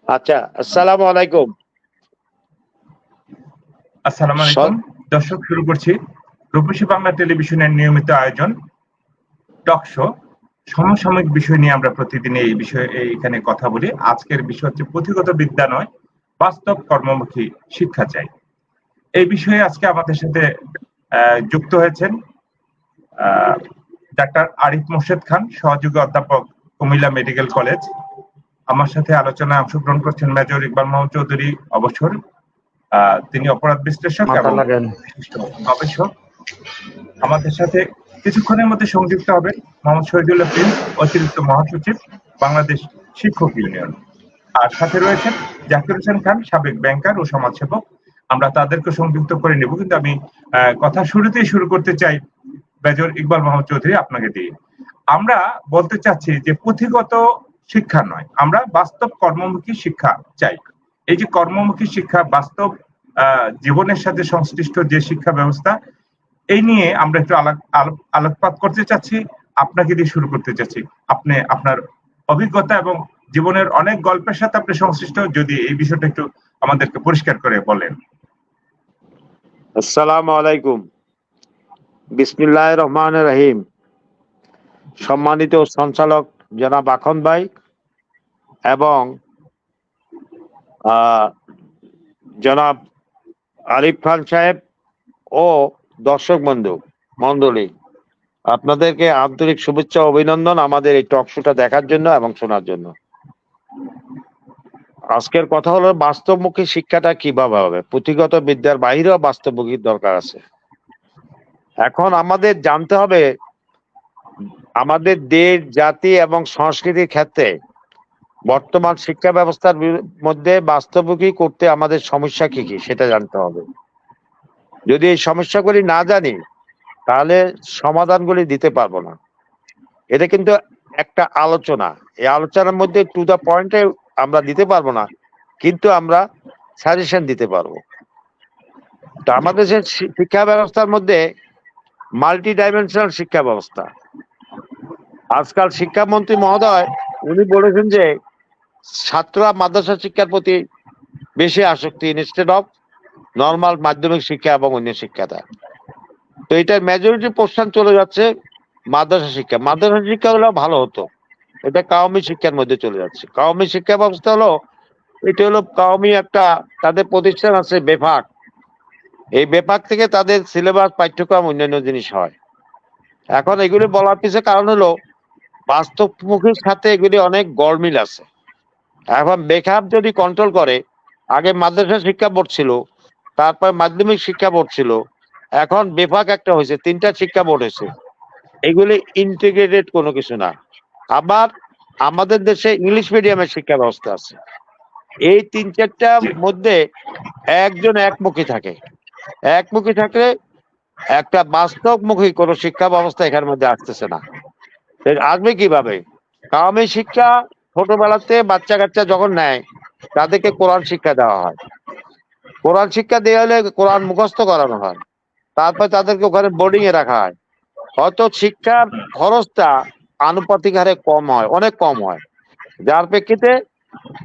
আচ্ছা, আসসালামু আলাইকুম। আসসালামু আলাইকুম। স- দর্শক, শুরু করছি রূপসী বাংলা টেলিভিশনের নিয়মিত আয়োজন টক শো। সমসাময়িক বিষয় নিয়ে আমরা প্রতিদিন এই বিষয়ে এখানে কথা বলি। আজকের বিষয় হচ্ছে পুঁথিগত বিদ্যা নয়, বাস্তব কর্মমুখী শিক্ষা চাই। এই বিষয়ে আজকে আমাদের সাথে যুক্ত হয়েছেন আহ, ডাক্তার আরিফ মোর্শেদ খান, সহযোগী অধ্যাপক, কুমিল্লা মেডিকেল কলেজ। আমার সাথে আলোচনায় অংশগ্রহণ করছেন মেজর ইকবাল মাহমুদ চৌধুরী, অবসর। তিনি অপরাধ বিশ্লেষক মাথা এবং লাগেন। বিশিষ্ট গবেষক। আমাদের সাথে কিছুক্ষণের মধ্যে সংযুক্ত হবেন মোহাম্মদ শহীদুল্লাহ প্রিন্স, অতিরিক্ত মহাসচিব, বাংলাদেশ শিক্ষক ইউনিয়ন। আর সাথে রয়েছেন জাকির হোসেন খান, সাবেক ব্যাংকার ও সমাজসেবক। আমরা তাদেরকে সংযুক্ত করে নেব, কিন্তু আমি কথা শুরুতেই শুরু করতে চাই মেজর ইকবাল মাহমুদ চৌধুরী আপনাকে দিয়ে। আমরা বলতে চাচ্ছি যে পুঁথিগত শিক্ষা নয়, আমরা বাস্তব কর্মমুখী শিক্ষা চাই। এই যে কর্মমুখী শিক্ষা, বাস্তব জীবনের সাথে সংশ্লিষ্ট যে শিক্ষা ব্যবস্থা, এই নিয়ে আমরা একটু আলোকপাত করতে চাচ্ছি। আপনাকে দিয়ে শুরু করতে চাচ্ছি। আপনি আপনার অভিজ্ঞতা এবং জীবনের অনেক গল্পের সাথে আপনি সংশ্লিষ্ট, যদি এই বিষয়টা একটু আমাদেরকে পরিষ্কার করে বলেন। আসসালামু আলাইকুম। বিসমিল্লাহির রহমানির রহিম। সম্মানিত সঞ্চালক জনাব আখন ভাই এবং আহ, জনাব আরিফ খান সাহেব ও দর্শক বন্ধু মন্ডলী, আপনাদেরকে আন্তরিক শুভেচ্ছা ও অভিনন্দন আমাদের এই টক শোটা দেখার জন্য এবং শোনার জন্য। আজকের কথা হলো বাস্তবমুখী শিক্ষাটা কিভাবে হবে। পুঁথিগত বিদ্যার বাইরেও বাস্তবমুখী দরকার আছে। এখন আমাদের জানতে হবে আমাদের দেশ, জাতি এবং সংস্কৃতির ক্ষেত্রে বর্তমান শিক্ষা ব্যবস্থার মধ্যে বাস্তবমুখী করতে আমাদের সমস্যা কি কি সেটা জানতে হবে। যদি এই সমস্যাগুলি না জানি তাহলে সমাধানগুলি দিতে পারবো না। এটা কিন্তু একটা আলোচনা, এই আলোচনার মধ্যে টু দা পয়েন্টে আমরা দিতে পারবো না, কিন্তু আমরা সাজেশন দিতে পারবো। তো আমাদের যে শিক্ষা ব্যবস্থার মধ্যে মাল্টি ডাইমেনশনাল শিক্ষা ব্যবস্থা। আজকাল শিক্ষামন্ত্রী মহোদয় উনি বলেছেন যে ছাত্ররা মাদ্রাসা শিক্ষার প্রতি বেশি আসক্তি ইনস্টেড অফ নর্মাল মাধ্যমিক শিক্ষা এবং অন্য শিক্ষাটা। তো এটার মেজরিটি পোর্শন চলে যাচ্ছে মাদ্রাসা শিক্ষা। মাদ্রাসা শিক্ষা হলে ভালো হতো, এটা কাওমি শিক্ষার মধ্যে চলে যাচ্ছে। কাওমি শিক্ষা ব্যবস্থা হলো, এটা হলো কাওমি একটা তাদের প্রতিষ্ঠান আছে বেফাক। এই বেফাক থেকে তাদের সিলেবাস, পাঠ্যক্রম, অন্যান্য জিনিস হয়। এখন এগুলি বলার পিছনে কারণ হলো বাস্তবমুখীর সাথে এগুলি অনেক গরমিল আছে। এখন বেখাপ যদি কন্ট্রোল করে, আগে মাদ্রাসা শিক্ষা বোর্ড ছিল, তারপর মাধ্যমিক শিক্ষা বোর্ড ছিল, এখন বিভাগ একটা হয়েছে, তিনটা শিক্ষা বোর্ড হয়েছে। এগুলি ইন্টিগ্রেটেড কোনো কিছু না। আবার আমাদের দেশে ইংলিশ মিডিয়ামের শিক্ষা ব্যবস্থা আছে। এই তিন চারটার মধ্যে একজন একমুখী থাকে। একমুখী থাকলে একটা বাস্তবমুখী কোনো শিক্ষা ব্যবস্থা এখানের মধ্যে আসতেছে না। আসবে কিভাবে? কাওমি শিক্ষা ছোটবেলাতে বাচ্চা কাচ্চা যখন নেয় তাদেরকে কোরআন শিক্ষা দেওয়া হয়। কোরআন শিক্ষা দেওয়া হলে কোরআন মুখস্থ করানো হয়, তারপর তাদেরকে ওখানে বোর্ডিং এ রাখা হয়। হয়তো শিক্ষার খরচটা আনুপাতিক হারে কম হয়, অনেক কম হয়, যার প্রেক্ষিতে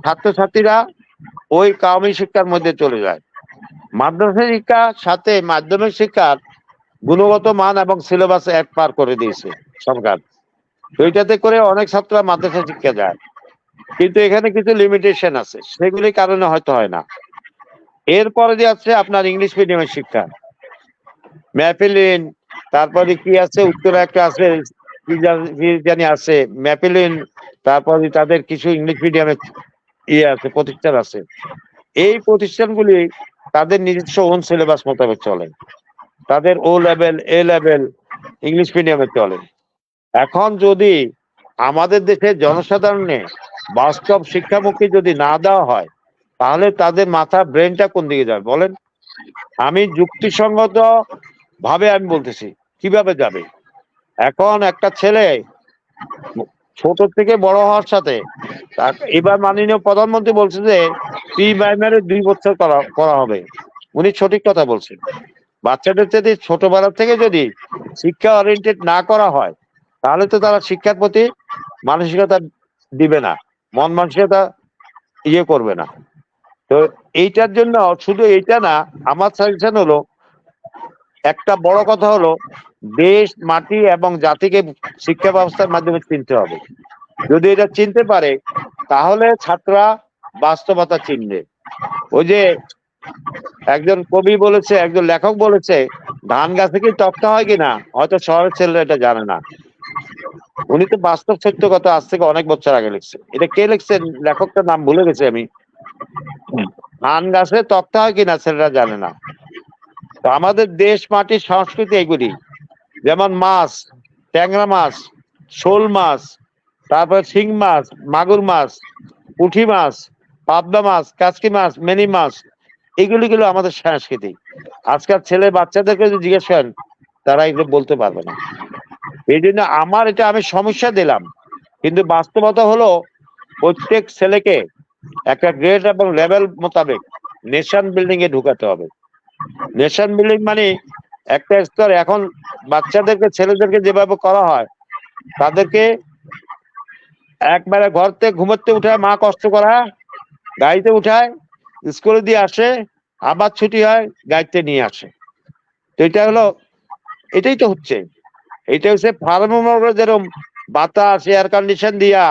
ছাত্রছাত্রীরা ওই কাওমি শিক্ষার মধ্যে চলে যায়। মাদ্রাসা শিক্ষার সাথে মাধ্যমিক শিক্ষার গুণগত মান এবং সিলেবাস এক পার করে দিয়েছে সরকার। ওইটাতে করে অনেক ছাত্র মাদ্রাসা শিক্ষা যায়, কিন্তু এখানে কিছু লিমিটেশন আছে, সেগুলির কারণে হয়তো হয় না। এরপরে যে আছে আপনার ইংলিশ মিডিয়ামের শিক্ষা, ম্যাপিলিন, তারপরে কি আছে উত্তরে একটা আছে কি জানি আছে ম্যাপিলিন, তারপরে তাদের কিছু ইংলিশ মিডিয়ামের ইয়ে আছে, প্রতিষ্ঠান আছে। এই প্রতিষ্ঠানগুলি তাদের নিজস্ব ওন সিলেবাস মোতাবেক চলে, তাদের ও লেভেল, এ লেভেল ইংলিশ মিডিয়ামে চলে। এখন যদি আমাদের দেশের জনসাধারণে বাস্তব শিক্ষামুখী যদি না দেওয়া হয়, তাহলে তাদের মাথা ব্রেনটা কোন দিকে যাবে বলেন? আমি যুক্তিসঙ্গত ভাবে আমি বলতেছি, কিভাবে যাবে? এখন একটা ছেলে ছোট থেকে বড় হওয়ার সাথে, এবার মাননীয় প্রধানমন্ত্রী বলছে যে প্রি প্রাইমারি 2 বছর করা করা হবে। উনি সঠিক কথা বলছেন। বাচ্চাদের যদি ছোটবেলা থেকে যদি শিক্ষা ওরিয়েন্টেড না করা হয়, তাহলে তো তারা শিক্ষার প্রতি মানসিকতা দিবে না, মন মানসিকতা ইয়ে করবে না। তো এইটার জন্য শুধু এইটা না, আমার সাজেশন হলো, একটা বড় কথা হলো দেশ, মাটি এবং জাতিকে শিক্ষা ব্যবস্থার মাধ্যমে চিনতে হবে। যদি এটা চিনতে পারে তাহলে ছাত্ররা বাস্তবতা চিনবে। ওই যে একজন কবি বলেছে, একজন লেখক বলেছে, ধান গাছে কি তক্তা হয় কিনা হয়তো শহরের ছেলেরা এটা জানে না। উনি তো বাস্তব সত্য কথা আজ থেকে অনেক বছর আগে লিখছে। এটা কে লিখছেন, লেখকটার নাম ভুলে গেছি আমি। ধান গাছে তক্তা হয় কিনা ছেলেরা জানে না। তো আমাদের দেশ, মাটির সংস্কৃতি এগুলি, যেমন মাছ, ট্যাংরা মাছ, শোল মাছ, তারপরে শিং মাছ, মাগুর মাছ, পুঁটি মাছ, পাবদা মাছ, কাচকি মাছ, মেনি মাছ, এগুলো আমাদের সংস্কৃতি। আজকাল ছেলে বাচ্চাদেরকে যদি জিজ্ঞেস করেন তারা এগুলো বলতে পারবে না। এই জন্য আমার এটা আমি সমস্যা দিলাম, কিন্তু বাস্তবতা হলো প্রত্যেক ছেলেকে একটা গ্রেড এবং লেভেল মোতাবেক নেশন বিল্ডিং এ ঢুকাতে হবে। নেশন বিল্ডিং মানে একটা স্তর। এখন বাচ্চাদেরকে, ছেলেদেরকে যেভাবে করা হয়, তাদেরকে একবারে ঘর থেকে ঘুমাতে উঠায় মা, কষ্ট করা, গাড়িতে উঠায়, স্কুলে দিয়ে আসে, আবার ছুটি হয়, গাড়িতে নিয়ে আসে। তো এটা হলো, এটাই তো হচ্ছে। এটা হচ্ছে ফার্মে যেরকম বাতাস, এয়ার কন্ডিশন দিয়া,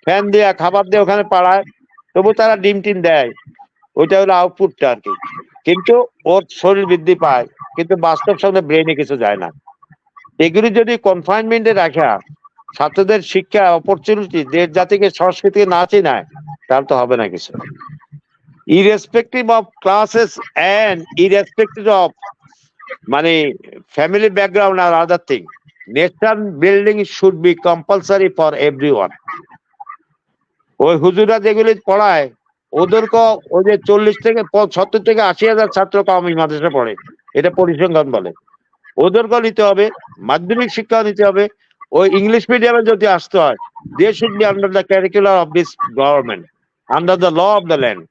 ফ্যান দিয়া, খাবার দিয়ে ওখানে পাড়ায়, তবু তারা ডিম টিম দেয়, ওইটা হলো আউটপুটটা আর কি। কিন্তু ওর শরীর বৃদ্ধি পায়, কিন্তু বাস্তব সঙ্গে ব্রেনে কিছু যায় না। এগুলি যদি কনফাইনমেন্টে রাখা ছাত্রদের শিক্ষা অপরচুনিটি দেশ জাতিকে সংস্কৃতিকে না চিনায়, তাহলে তো হবে না কিছু। Irrespective of classes and irrespective of মানে ফ্যামিলি ব্যাকগ্রাউন্ড আর other thing, nation building should be compulsory for everyone. ওই হুজুরা যেগুলি পড়ায় ওদেরকে, ওই যে 40 থেকে 70 থেকে 80,000 ছাত্র কওমি মাদ্রাসা পড়ে, এটা পরিসংখ্যান বলে। ওদেরকেও নিতে হবে, মাধ্যমিক শিক্ষাও নিতে হবে। ওই ইংলিশ মিডিয়ামে যদি আসতে হয়, they should be under the curricular of this government, under the law of the land.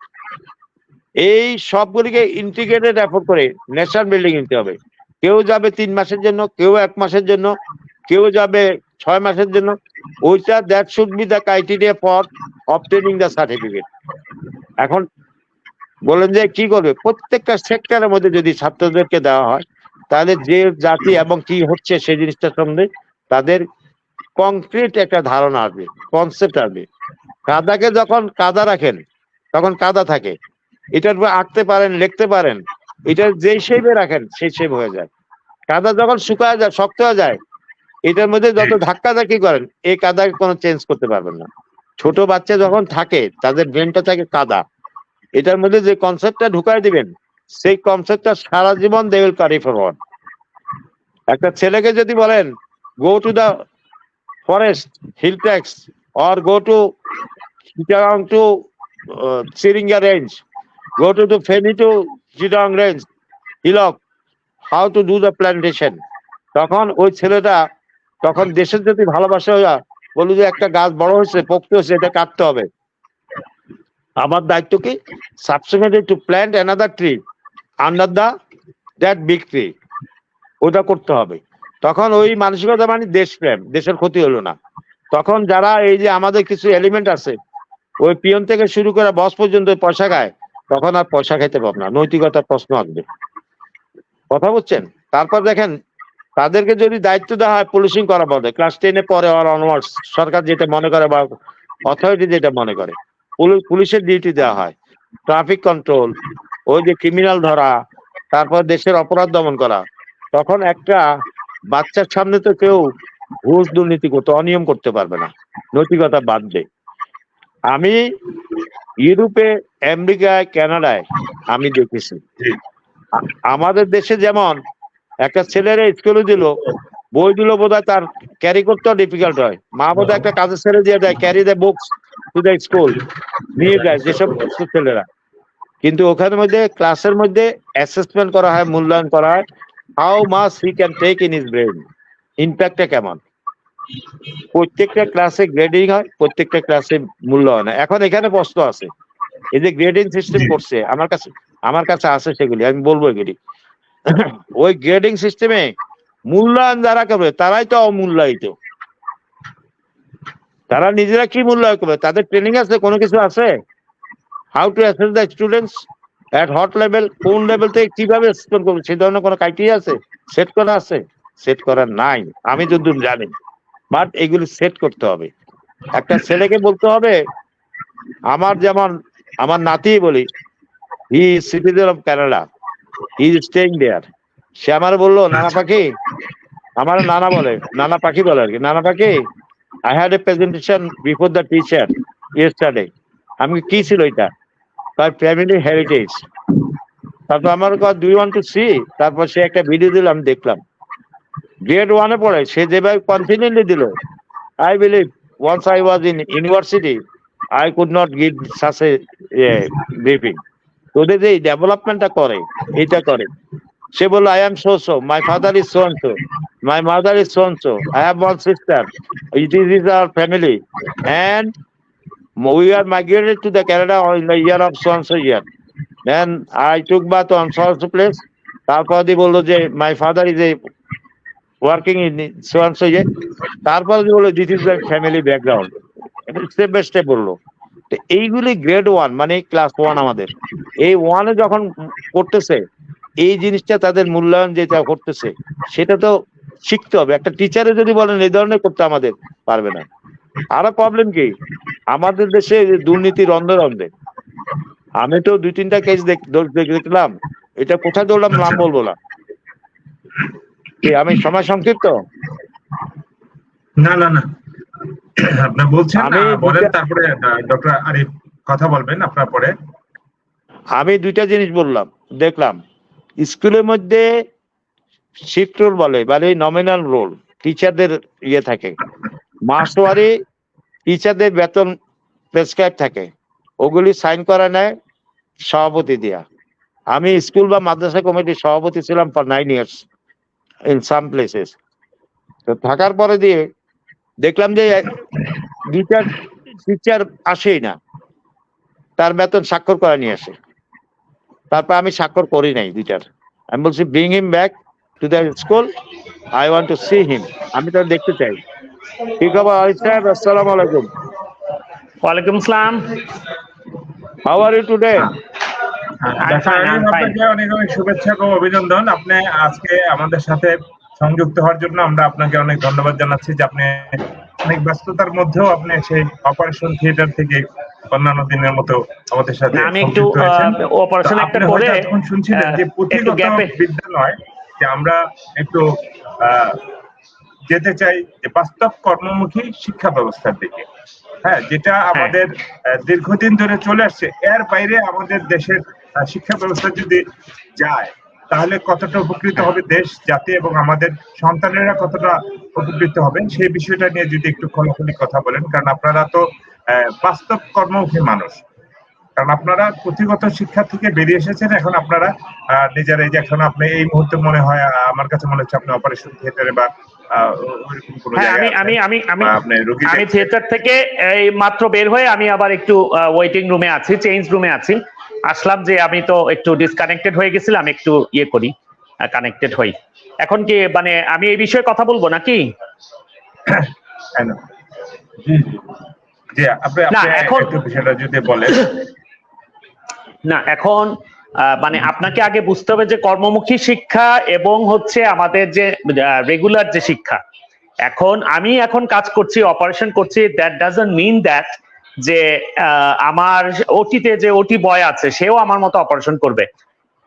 এই সবগুলিকে ইন্টিগ্রেটেড এফোর্ট করে নেশন বিল্ডিং নিতে হবে। কেউ যাবে 3 মাসের জন্য, কেউ 1 মাসের জন্য, কেউ যাবে 6 মাসের জন্য। ওইটা that should be the criteria for obtaining the certificate. এখন বলেন যে কি করবে, প্রত্যেকটা সেক্টরের মধ্যে যদি ছাত্রদেরকে দেওয়া হয়, তাহলে যে জাতি এবং কি হচ্ছে সেই জিনিসটা সম্বন্ধে তাদের কংক্রিট একটা ধারণা আসবে, কনসেপ্ট আসবে। কাদাকে যখন কাদা রাখেন তখন কাদা থাকে, এটার উপর আঁকতে পারেন, লিখতে পারেন, এটা যেই শেপে রাখেন সেই শেপ হয়ে যায়। কাদা যখন শুকায় যায়, শক্ত হয়ে যায়, এটার মধ্যে যত ধাক্কা ধাক্কি করেন এই কাদাকে কোনো চেঞ্জ করতে পারবেন না। ছোট বাচ্চা যখন থাকে তাদের ব্রেনটা থাকে কাদা, এটার মধ্যে যে কনসেপ্টটা ঢুকাই দিবেন সেই কনসেপ্টটা সারা জীবন দে উইল ক্যারি ফরওয়ার্ড। একটা ছেলেকে যদি বলেন go to the forest, hill treks, or go to Chittagong to Siringa range, go to the Feni to Chittagong range, Hillock, how to do the plantation, তখন ওই ছেলেটা, তখন দেশের যদি ভালোবাসা হইয়া বলল যে একটা গাছ বড় হয়েছে, পোক্ত হয়েছে, এটা কাটতে হবে, আমার দায়িত্ব কি, subsequently to plant another tree under the that big tree, ওটা করতে হবে। তখন ওই মানসিকতা মানে দেশপ্রেম, দেশের ক্ষতি হলো না। তখন যারা এই যে আমাদের কিছু এলিমেন্ট আছে, ওই পিয়ন থেকে শুরু করে বস পর্যন্ত পয়সা খায়, তখন আর পয়সা খাইতে পারবে না, নৈতিকতার প্রশ্ন আসবে। কথা বুঝছেন? তারপর দেখেন, তাদেরকে যদি দায়িত্ব দেওয়া হয় পুলিশিং করা বলে, ক্লাস 10-এ পরে আর অনওয়ার্ডস সরকার যেটা মনে করে বা অথরিটি যেটা মনে করে, পুলিশের ডিউটি দেওয়া হয়, ট্রাফিক কন্ট্রোল, ওই যে ক্রিমিনাল ধরা, তারপর দেশের অপরাধ দমন করা, তখন একটা বাচ্চার সামনে তো কেউ ঘুষ, দুর্নীতি করতে, অনিয়ম করতে পারবে না, নৈতিকতা বাদ দেয়। আমি ইউরোপে, আমেরিকায়, কানাডায় আমি দেখেছি। আমাদের দেশে যেমন একটা ছেলেরা স্কুলে দিল, বই দিল, বোধহয় তার ক্যারি করতেও ডিফিকাল্ট হয়, মা বোধহয় একটা কাজের ছেলে দিয়ে দেয়, carry the books to the school, নিয়ে যায় যেসব ছেলেরা। কিন্তু ওখানের মধ্যে ক্লাসের মধ্যে অ্যাসেসমেন্ট করা হয়, মূল্যায়ন করা হয়, how much he can take in his brain, ইম্প্যাক্টটা কেমন। প্রত্যেকটা ক্লাসে গ্রেডিং হয়, প্রত্যেকটা ক্লাসে মূল্যায়ন হয়। এখন এখানে প্রশ্ন আছে, এই যে গ্রেডিং সিস্টেম করছে, আমার কাছে আছে সেগুলি, আমি বলবো এগুলি। ওই গ্রেডিং সিস্টেমে মূল্যায়ন যারা করবে তারাই তো অমূল্যায়িত। তারা নিজেরা কি মূল্যায়ন করবে? তাদের ট্রেনিং আছে, কোনো কিছু আছে? How to assess the students at what level, কোন লেভেল থেকে কিভাবে অ্যাসেসমেন্ট করবে সেই ধরনের কোনো ক্রাইটেরিয়া আছে? সেট করা আছে? সেট করা নাই, আমি যতদূর জানি। বাট এগুলি সেট করতে হবে। একটা ছেলেকে বলতে হবে, আমার যেমন আমার নাতি বলি, he is citizen of Canada, he is staying there. সে আমার বললো, নানা পাখি, আমার নানা বলে, নানা পাখি বলে আর কি, নানা পাখি, I had a presentation before the teacher yesterday. আমি কি ছিল এটা? তার ফ্যামিলি হেরিটেজ। তারপর আমার কথা, do you want to see? তারপর সে একটা ভিডিও দিল, আমি দেখলাম। গ্রেড 1-এ পড়ে, সে যেভাবে কনফিডেন্টলি দিল, I believe once I was in university, I could not give such a briefing. তোদের যে ডেভেলপমেন্টটা করে, এটা করে। সে বললো, I am so so, my father is so and so, my mother is so and so, I have one sister, it is our family, and we are migrated to the Canada in the year of so and so year. Then I took bath on so and so place. তারপর দিয়ে বললো যে my father is a working in so and so ইয়ে। তারপর বললো this is the family background, step by step বললো। তো এইগুলি গ্রেড 1 মানে ক্লাস 1 আমাদের। এই 1-এ যখন করতেছে, এই জিনিসটা তাদের মূল্যায়ন যেটা করতেছে সেটা তো শিখতে হবে। একটা টিচারে যদি বলেন এই ধরনের করতে, আমাদের পারবে না। আরো প্রবলেম কি, আমাদের দেশে দুর্নীতি রন্ধে রন্ধে। আমি তো 2-3টা কেস দেখলাম, এটা কোথায় ধরলাম নাম বলবো না। আমি সময় সংক্ষিপ্ত। না না না, আপনি বলছেন না, বলেন, তারপরে ডক্টর আরিফ কথা বলবেন আপনার পরে। আমি 2টা জিনিস বললাম, দেখলাম স্কুলের মধ্যে শিফট রোল বলে, মানে নমিনাল রোল টিচারদের ইয়ে থাকে, মাসওয়ারি টিচারদের বেতন প্রেসক্রাইব থাকে, ওগুলি সাইন করা নেয় সভাপতি দিয়া। আমি স্কুল বা মাদ্রাসা কমিটির সভাপতি ছিলাম for 9 years in some places। তো থাকার পরে দিয়ে দেখলাম যে 2টা টিচার আসেই না, তার বেতন স্বাক্ষর করা নিয়ে আসে। তারপর আমি স্বাক্ষর করি নাই 2টার। আমি বলছি bring him back to the school, I want to see him, আমি তাকে দেখতে চাই। ঠিক হবে আরিফ সাহেব, আসসালামু আলাইকুম। ওয়ালাইকুম আসসালাম। How are you today? আপনাকে অনেক অনেক শুভেচ্ছা এবং অভিনন্দন। আপনি আজকে আমাদের সাথে সংযুক্ত হওয়ার জন্য আমরা আপনাকে অনেক ধন্যবাদ জানাচ্ছি যে আপনি অনেক ব্যস্ততার মধ্যেও আপনি সেই অপারেশন থিয়েটার থেকে অন্যান্য দিনের মতো আমাদের সাথে আমি একটু অপারেশন একটা করে এখন শুনছিলেন যে পুঁথিগত বিদ্যা নয়, যে আমরা একটু যেতে চাই যে বাস্তব কর্মমুখী শিক্ষা ব্যবস্থার দিকে। হ্যাঁ, যেটা আমাদের দীর্ঘদিন ধরে চলে আসছে। এর বাইরে আমাদের দেশের শিক্ষা ব্যবস্থা যদি যায় তাহলে কতটা উপকৃত হবে দেশ, জাতি এবং আমাদের সন্তানেরা কতটা উপকৃত হবে, সেই বিষয়টা নিয়ে যদি একটু খোলাখুলি কথা বলেন। কারণ আপনারা তো বাস্তব কর্মমুখী মানুষ, কারণ আপনারা পুঁথিগত শিক্ষা থেকে বেরিয়ে এসেছেন। এখন আপনারা নিজেরাই, যে এখন আপনি এই মুহূর্তে মনে হয়, আমার কাছে মনে হচ্ছে আপনি অপারেশন থিয়েটারে বা আমি থিয়েটার থেকে এই মাত্র বের হয়ে আমি আবার একটু ওয়েটিং রুমে আছি, চেঞ্জ রুমে আছি। আসলাম যে আমি তো একটু ডিসকানেক্টেড হয়ে গেছিলাম, একটু ইয়ে করি, কানেক্টেড হই। এখন কি মানে আমি এই বিষয়ে কথা বলবো নাকি? না, এখন মানে আপনাকে আগে বুঝতে হবে যে কর্মমুখী শিক্ষা এবং হচ্ছে আমাদের যে রেগুলার যে শিক্ষা। এখন আমি এখন কাজ করছি, অপারেশন করছি, দ্যাট ডাজন্ট মিন দ্যাট যে আমার ওটিতে যে ওটি বয় আছে সেও আমার মতো অপারেশন করবে।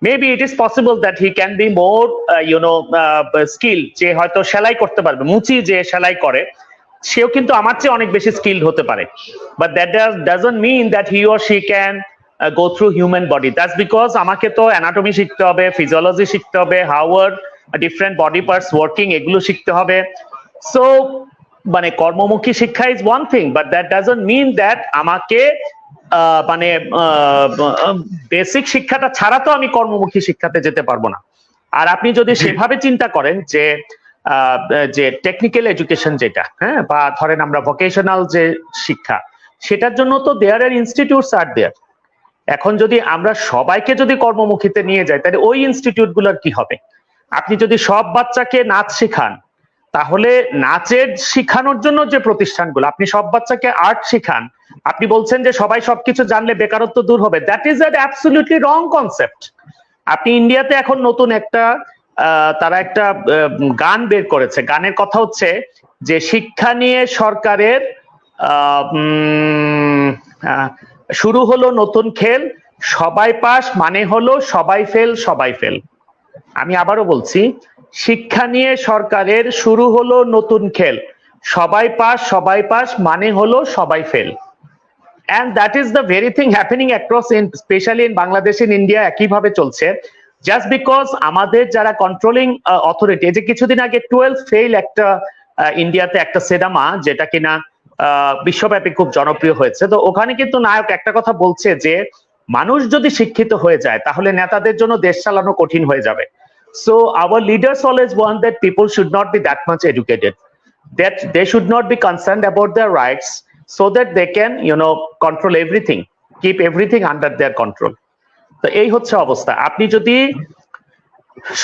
Maybe it is possible that he can be more skill, যে হয়তো সেলাই করতে পারবে, মুচি যে সেলাই করে সেও কিন্তু আমার চেয়ে অনেক বেশি স্কিলড হতে পারে। But that doesn't mean that he or she can go through human body. That's because আমাকে তো অ্যানাটমি শিখতে হবে, ফিজিওলজি শিখতে হবে, how are different body parts working, এগুলো শিখতে হবে। সো মানে কর্মমুখী শিক্ষা is one thing, but that doesn't mean that আমাকে মানে বেসিক শিক্ষাটা ছাড়া তো আমি কর্মমুখী শিক্ষাতে যেতে পারবো না। আর আপনি যদি সেভাবে চিন্তা করেন যে টেকনিক্যাল এডুকেশন যেটা, হ্যাঁ, বা ধরেন আমরা ভোকেশনাল যে শিক্ষা, সেটার জন্য তো দেয়ার আর ইনস্টিটিউটস আর দেয়ার। এখন যদি আমরা সবাইকে যদি কর্মমুখীতে নিয়ে যাই তাহলে ওই ইনস্টিটিউট গুলোর কি হবে? আপনি যদি সব বাচ্চাকে নাচ শেখান, তাহলে নাচের শিখানোর জন্য যে প্রতিষ্ঠানগুলো, আপনি সব বাচ্চাকে আর্ট শিখান, আপনি বলছেন যে সবাই সবকিছু জানলে বেকারত্ব দূর হবে, that is an absolutely wrong concept. আপনি ইন্ডিয়াতে এখন নতুন একটা তারা একটা গান বের করেছে, গানের কথা হচ্ছে যে শিক্ষা নিয়ে সরকারের শুরু হলো নতুন খেল, সবাই পাস মানে হলো সবাই ফেল সবাই ফেল। আমি আবারও বলছি, শিক্ষা নিয়ে সরকারের শুরু হলো নতুন খেল, সবাই পাস মানে হলো সবাই fail. And that is the very thing happening across especially in Bangladesh, in India একইভাবে চলছে। Just because আমাদের যারা কন্ট্রোলিং অথরিটি, এই যে কিছুদিন আগে 12 ফেল একটা ইন্ডিয়াতে একটা সিনেমা যেটা কিনা বিশ্বব্যাপী খুব জনপ্রিয় হয়েছে, তো ওখানে কিন্তু নায়ক একটা কথা বলছে যে মানুষ যদি শিক্ষিত হয়ে যায় তাহলে নেতাদের জন্য দেশ চালানো কঠিন হয়ে যাবে। So our leaders always want that people should not be that much educated, that they should not be concerned about their rights, so that they can control everything, keep everything under their control. তো এই হচ্ছে অবস্থা। আপনি যদি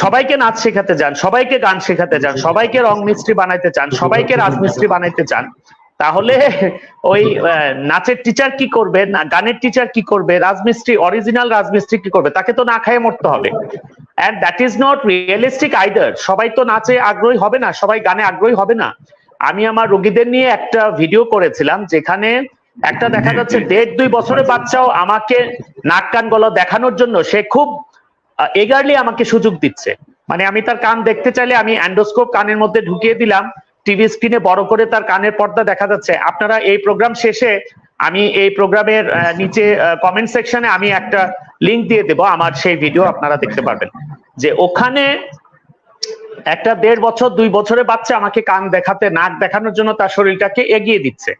সবাইকে নাচ শেখাতে চান, সবাইকে গান শেখাতে চান, সবাইকে রং মিস্ত্রি বানাইতে চান, সবাইকে রাজমিস্ত্রি বানাইতে চান, তাহলে ওই নাচের টিচার কি করবে, না গানের টিচার কি করবে, রাজমিস্ত্রি অরিজিনাল রাজমিস্ত্রি কি করবে, তাকে তো না খাইয়ে মরতে হবে। and that is not realistic either. সবাই তো নাচে আগ্রহী হবে না, সবাই গানে আগ্রহী হবে না। আমি আমার রোগীদের নিয়ে একটা ভিডিও করেছিলাম যেখানে একটা দেখা যাচ্ছে 1.5-2 বছরের বাচ্চাও আমাকে নাক কান গলা দেখানোর জন্য সে খুব এগারলি আমাকে সুযোগ দিচ্ছে। মানে আমি তার কান দেখতে চাইলে আমি অ্যান্ডোস্কোপ কানের মধ্যে ঢুকিয়ে দিলাম, টিভি স্ক্রিনে বড় করে তার কানের পর্দা দেখা যাচ্ছে। আপনারা এই প্রোগ্রাম শেষে আমি এই প্রোগ্রামের নিচে কমেন্ট সেকশনে আমি একটা লিংক দিয়ে দেব, আমার সেই ভিডিও আপনারা দেখতে পারবেন যে ওখানে একটা 1.5 বছর 2 বছরের বাচ্চা আমাকে কান দেখাতে, নাক দেখানোর জন্য তার শরীরটাকে এগিয়ে দিচ্ছে।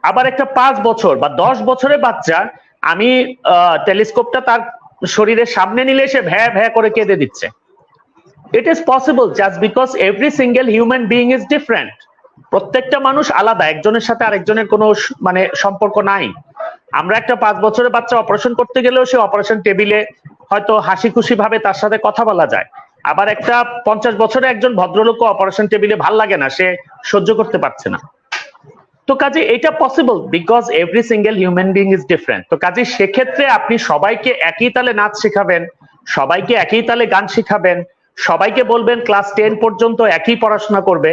আবার একটা 5 বছর বা 10 বছরের বাচ্চা আমি টেলিস্কোপটা তার শরীরের সামনে নিলে সে ভ্যা ভ্যা করে কেঁদে দিচ্ছে। It is possible just because every single human being is different. প্রত্যেকটা মানুষ আলাদা, একজনের সাথে আরেকজনের কোনো মানে সম্পর্ক নাই। আমরা একটা 5 বছরের বাচ্চা অপারেশন করতে গেলেও সে অপারেশন টেবিলে হয়তো হাসি খুশি ভাবে তার সাথে কথা বলা যায়। আবার একটা 50 বছরের একজন ভদ্রলোক অপারেশন টেবিলে ভাল লাগে না, সে সহ্য করতে পারছে না। তো কাজে এটা possible because every single human being is different. তো কাজে সেক্ষেত্রে আপনি সবাইকে একই তালে নাচ শেখাবেন, সবাইকে একই তালে গান শেখাবেন, সবাইকে বলবেন ক্লাস 10 পর্যন্ত একই পড়াশোনা করবে,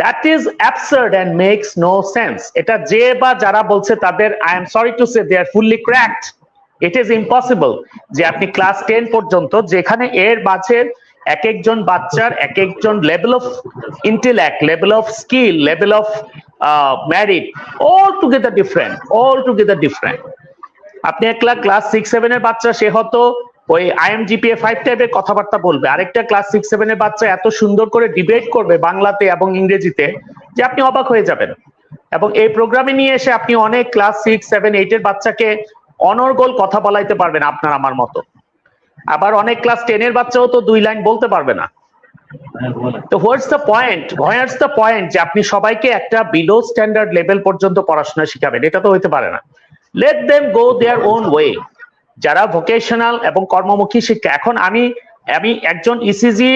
that is absurd and makes no sense. এটা যে বা যারা বলছে তাদের I am sorry to say they are fully cracked. It is impossible যে আপনি ক্লাস 10 পর্যন্ত, যেখানে এর মাঝে এক একজন বাচ্চার এক একজন level of intellect, level of skill, level of merit all together different. আপনি একলা ক্লাস 6-7 এর বাচ্চা, সে হয়তো ওই IMGPA 5 টাইপের কথাবার্তা বলবে, আরেকটা ক্লাস 6-7 এর বাচ্চা এত সুন্দর করে ডিবেট করবে বাংলাতে এবং ইংরেজিতে যে আপনি অবাক হয়ে যাবেন। এবং এই প্রোগ্রামে নিয়ে এসে আপনি অনেক ক্লাস 6-7-8 এর বাচ্চাকে অনর্গল কথা বলাইতে পারবেন আপনার আমার মতো। আবার অনেক ক্লাস 10 এর বাচ্চাও তো 2 লাইন বলতে পারবে না। তো হোয়াটস দ্য পয়েন্ট যে আপনি সবাইকে একটা বিলো স্ট্যান্ডার্ড লেভেল পর্যন্ত পড়াশোনা শিখাবেন? এটা তো হইতে পারে না। Let them go their own way. যারা ভোকেশনাল এবং কর্মমুখী শিক্ষা, এখন আমি একজন ইসিজি,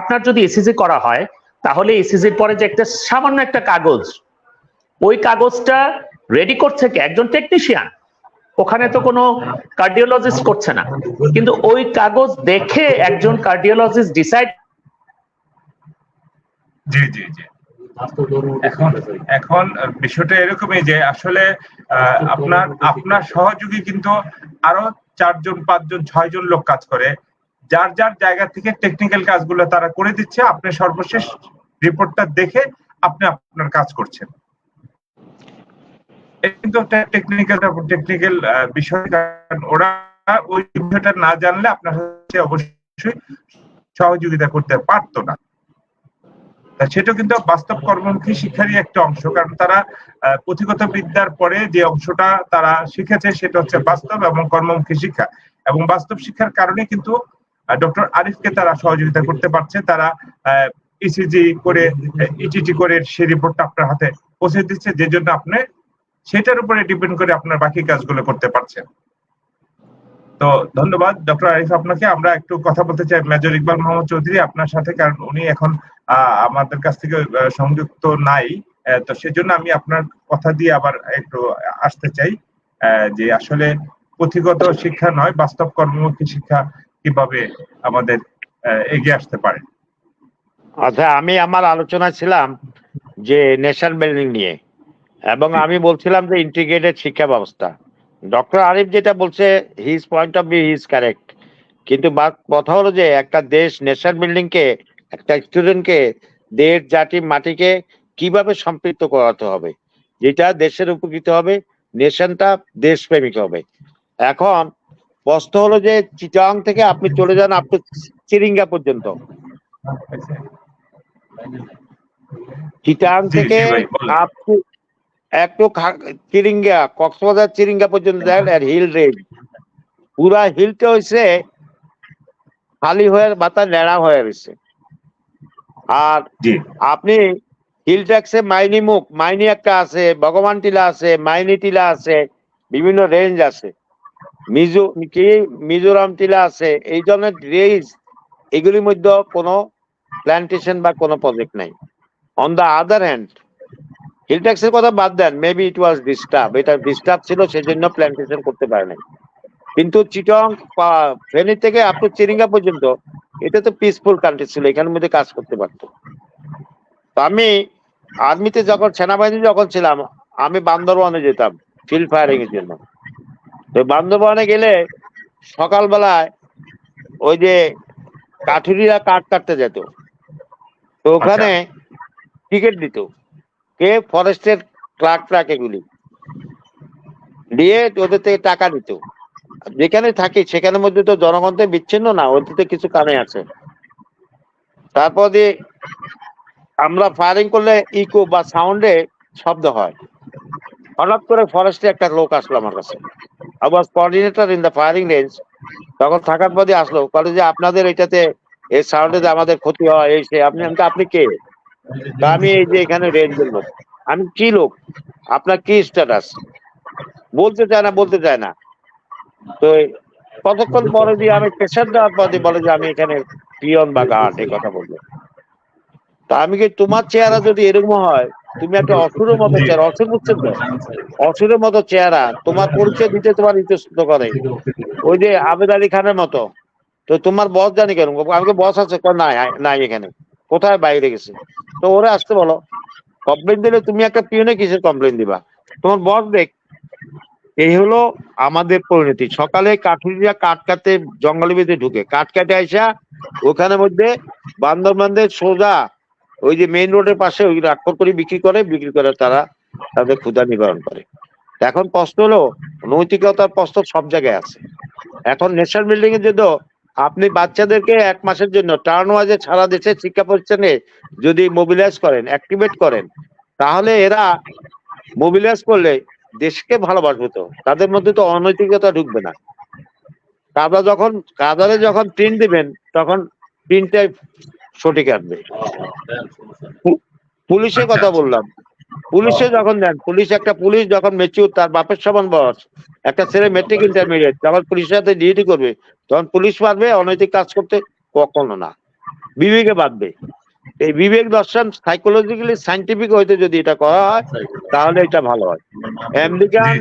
আপনার যদি ইসিজি করা হয় তাহলে ইসিজির পরে যে একটা সামান্য একটা কাগজ, ওই কাগজটা রেডি করছে কে? একজন টেকনিশিয়ান। ওখানে তো কোনো কার্ডিওলজিস্ট করছে না, কিন্তু ওই কাগজ দেখে একজন কার্ডিওলজিস্ট ডিসাইড। জি জি জি। এখন বিষয়টা এরকমই যে আসলে আপনার সহযোগী কিন্তু আরো 4 জন 5 জন 6 জন লোক কাজ করে, যার যার জায়গা থেকে টেকনিক্যাল কাজগুলো তারা করে দিচ্ছে। আপনি সর্বশেষ রিপোর্টটা দেখে আপনি আপনার কাজ করছেন। কিন্তু টেকনিক্যাল বিষয়, ওরা ওই বিষয়টা না জানলে আপনার সাথে অবশ্যই সহযোগিতা করতে পারতো না। সেটা কিন্তু বাস্তব কর্মমুখী শিক্ষারই একটা অংশ, কারণ তারা পুঁথিগত বিদ্যার পরে যে অংশটা তারা শিখেছে সেটা হচ্ছে বাস্তব এবং কর্মমুখী শিক্ষা। এবং বাস্তব শিক্ষার কারণে কিন্তু ডক্টর আরিফকে তারা সহযোগিতা করতে পারছে। তারা ইসিজি করে, ইটিটি করে সেই রিপোর্টটা আপনার হাতে পৌঁছে দিচ্ছে, যে জন্য আপনি সেটার উপরে ডিপেন্ড করে আপনার বাকি কাজগুলো করতে পারছেন। তো ধন্যবাদ ডক্টর আরিফ আপনাকে। আমরা একটু কথা বলতে চাই মেজর ইকবাল মোহাম্মদ চৌধুরী আপনার সাথে, কারণ উনি এখন আমাদের কাছ থেকে সংযুক্ত নাই। তো সেজন্য আমি আপনার কথা দিয়ে আবার একটু আসতে চাই যে আসলে পুঁথিগত শিক্ষা নয়, বাস্তব কর্মমুখী শিক্ষা কিভাবে আমাদের এগিয়ে আসতে পারে। আচ্ছা, আমি আমার আলোচনা ছিলাম যে নেশন বিল্ডিং নিয়ে, এবং আমি বলছিলাম যে ইন্টিগ্রেটেড শিক্ষা ব্যবস্থা। ডক্টর আরিফ যেটা বলছে, his point of view is correct, কিন্তু কথা হলো যে একটা দেশ নেশন বিল্ডিং কে, একটা স্টুডেন্টকে দেশ জাতি মাটিকে কিভাবে সম্পৃক্ত করাতে হবে, যেটা দেশের উপকৃত হবে, নেশনটা দেশপ্রেমিক হবে। এখন প্রশ্ন হলো যে চিটাং থেকে আপনি চলে যান আপনি চিরিঙ্গা পর্যন্ত, চিটাং জি থেকে জি ভাই বলেন। আপনি একটু চিরিঙ্গা, কক্সবাজার চিরিঙ্গা পর্যন্ত যান, আর হিল রেঞ্জ পুরা হিলটা হয়েছে খালি হয়ে মাথা ন্যাড়া হয়ে গেছে। আর জি আপনি হিল ট্যাক্সে মাইনি মুখ, মাইনি একটা আছে, ভগবান টিলা আছে, মাইনি টিলা আছে, বিভিন্ন রেঞ্জ আছে, মিজোরাম টিলা আছে, এই ধরনের রেঞ্জ, এগুলির মধ্যে কোনো প্ল্যান্টেশন বা কোনো প্রজেক্ট নাই। On the other hand, hill ট্যাক্সের কথা বাদ দেন, মেবি ইট ওয়াজ ডিস্টার্ব, এটা ডিস্টার্ব ছিল সেজন্য প্ল্যান্টেশন করতে পারে নাই। কিন্তু চিটং ফেনী থেকে আপ টু চিরিঙ্গা পর্যন্ত এটা তো পিসফুল কান্ট্রি ছিল, এখানের মধ্যে কাজ করতে পারতো। তো আমি আর্মিতে যখন, সেনাবাহিনী যখন ছিলাম, আমি বান্দরবানে যেতাম ফিল্ড ফায়ারিং এর জন্য। তো বান্দরবানে গেলে সকালবেলায় ওই যে কাঠুরিরা কাঠ কাটতে যেত, তো ওখানে টিকিট দিত কে, ফরেস্টের ক্লার্ক এগুলি দিয়ে ওদের থেকে টাকা দিত। যেখানে থাকি সেখানের মধ্যে তো জনগণ তো বিচ্ছিন্ন না, ওদের কিছু কানে আছে। তারপর দিয়ে আমরা ফায়ারিং করলে ইকো বা সাউন্ডে শব্দ হয়। হঠাৎ করে ফরেস্টে একটা লোক আসলো আমার কাছে, I was coordinator in the firing range. তখন থাকার পরই আসলো, বলে যে আপনাদের এটাতে এই সাউন্ডে আমাদের ক্ষতি হয়, এই সে। আপনি কে? আমি এই যে এখানে রেঞ্জের লোক। আমি কি লোক? আপনার কি স্ট্যাটাস? বলতে চায় না। তো কতক্ষণ পরে দিয়ে আমি প্রেশার দেওয়ার পর বলে যে আমি এখানে পিয়ন বা গার্ড, এই কথা বলবো। তা আমি কি, তোমার চেহারা যদি এরকম হয়, তুমি একটা অসুরের মতো চেহারা, অসুর বুঝছেন তো, অসুরের মতো চেহারা, তোমার পরিচয় দিতে তোমার ইতস্ত করে, ওই যে আবেদ আলী খানের মতো। তো তোমার বস জানি কেন? আমাকে বস আছে? নাই নাই, এখানে কোথায়? বাইরে গেছে। তো ওরা আসতে বলো, কমপ্লেন দিলে তুমি একটা পিয়নে কিসের কমপ্লেন দিবা? তোমার বস দেখ। এই হলো আমাদের পরিণতি। সকালে কাঠুরিয়া কাঠ কাটতে জঙ্গলের ভিতরে ঢুকে, কাঠ কাটে আইসা ওখানে মধ্যে বান্দরবানদের সোজা ওই যে মেইন রোডের পাশে ওই রাক্ষর করে বিক্রি করে তারা তাদের ক্ষুধা নিবারণ করে। এখন প্রশ্ন হলো, নৈতিকতার প্রশ্ন সব জায়গায় আছে। এখন ন্যাশনাল বিল্ডিং এর জন্য আপনি বাচ্চাদেরকে 1 মাসের জন্য টার্ন ওয়াইজে সারা দেশের শিক্ষা প্রতিষ্ঠানে যদি মোবিলাইজ করেন, অ্যাক্টিভেট করেন, তাহলে এরা মোবিলাইজ করলে দেশকে ভালোবাসবে, তো তাদের মধ্যে তো অনৈতিকতা ঢুকবে না। কাদারে যখন প্রিন্ট দিবেন, তখন প্রিন্টটাই সঠিক আসবে। পুলিশের কথা বললাম, পুলিশে যখন দেন, পুলিশ যখন ম্যাচিউর, তার বাপের সমান বয়স, একটা ছেলে মেট্রিক ইন্টারমিডিয়েট, যখন পুলিশের সাথে ডিউটি করবে, তখন পুলিশ পারবে অনৈতিক কাজ করতে? কখনো না, বিবেকে বাঁধবে। এই বিবেক দর্শন সাইকোলজিক্যালি সাইন্টিফিক হইতে যদি এটা করা হয়, তাহলে এটা ভালো হয়। আমেরিকান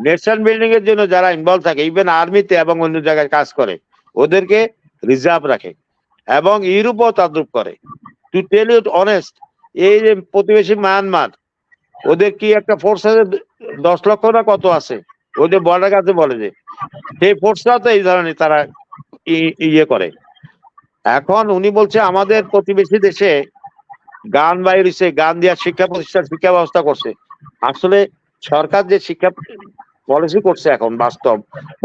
নেশন বিল্ডিং এর জন্য যারা ইনভলভ থাকে, ইভেন আর্মিতে এবং অন্য জায়গায় কাজ করে, ওদেরকে রিজার্ভ রাখে, এবং ইউরোপও তাদ্রুপ করে। টু টেল ইউ অনেস্ট, এই যে প্রতিবেশী মায়ানমার, ওদের কি একটা ফোর্স আছে 10 লক্ষ না কত আছে, ওদের বর্ডার কাছে বলে যে সেই ফোর্সটাও তো এই ধরনের তারা ইয়ে করে। এখন উনি বলছে আমাদের প্রতিবেশী দেশে গান বাইরেছে, গান দিয়া শিক্ষা প্রতিষ্ঠান, শিক্ষা ব্যবস্থা করছে। আসলে সরকার যে শিক্ষা পলিসি করছে এখন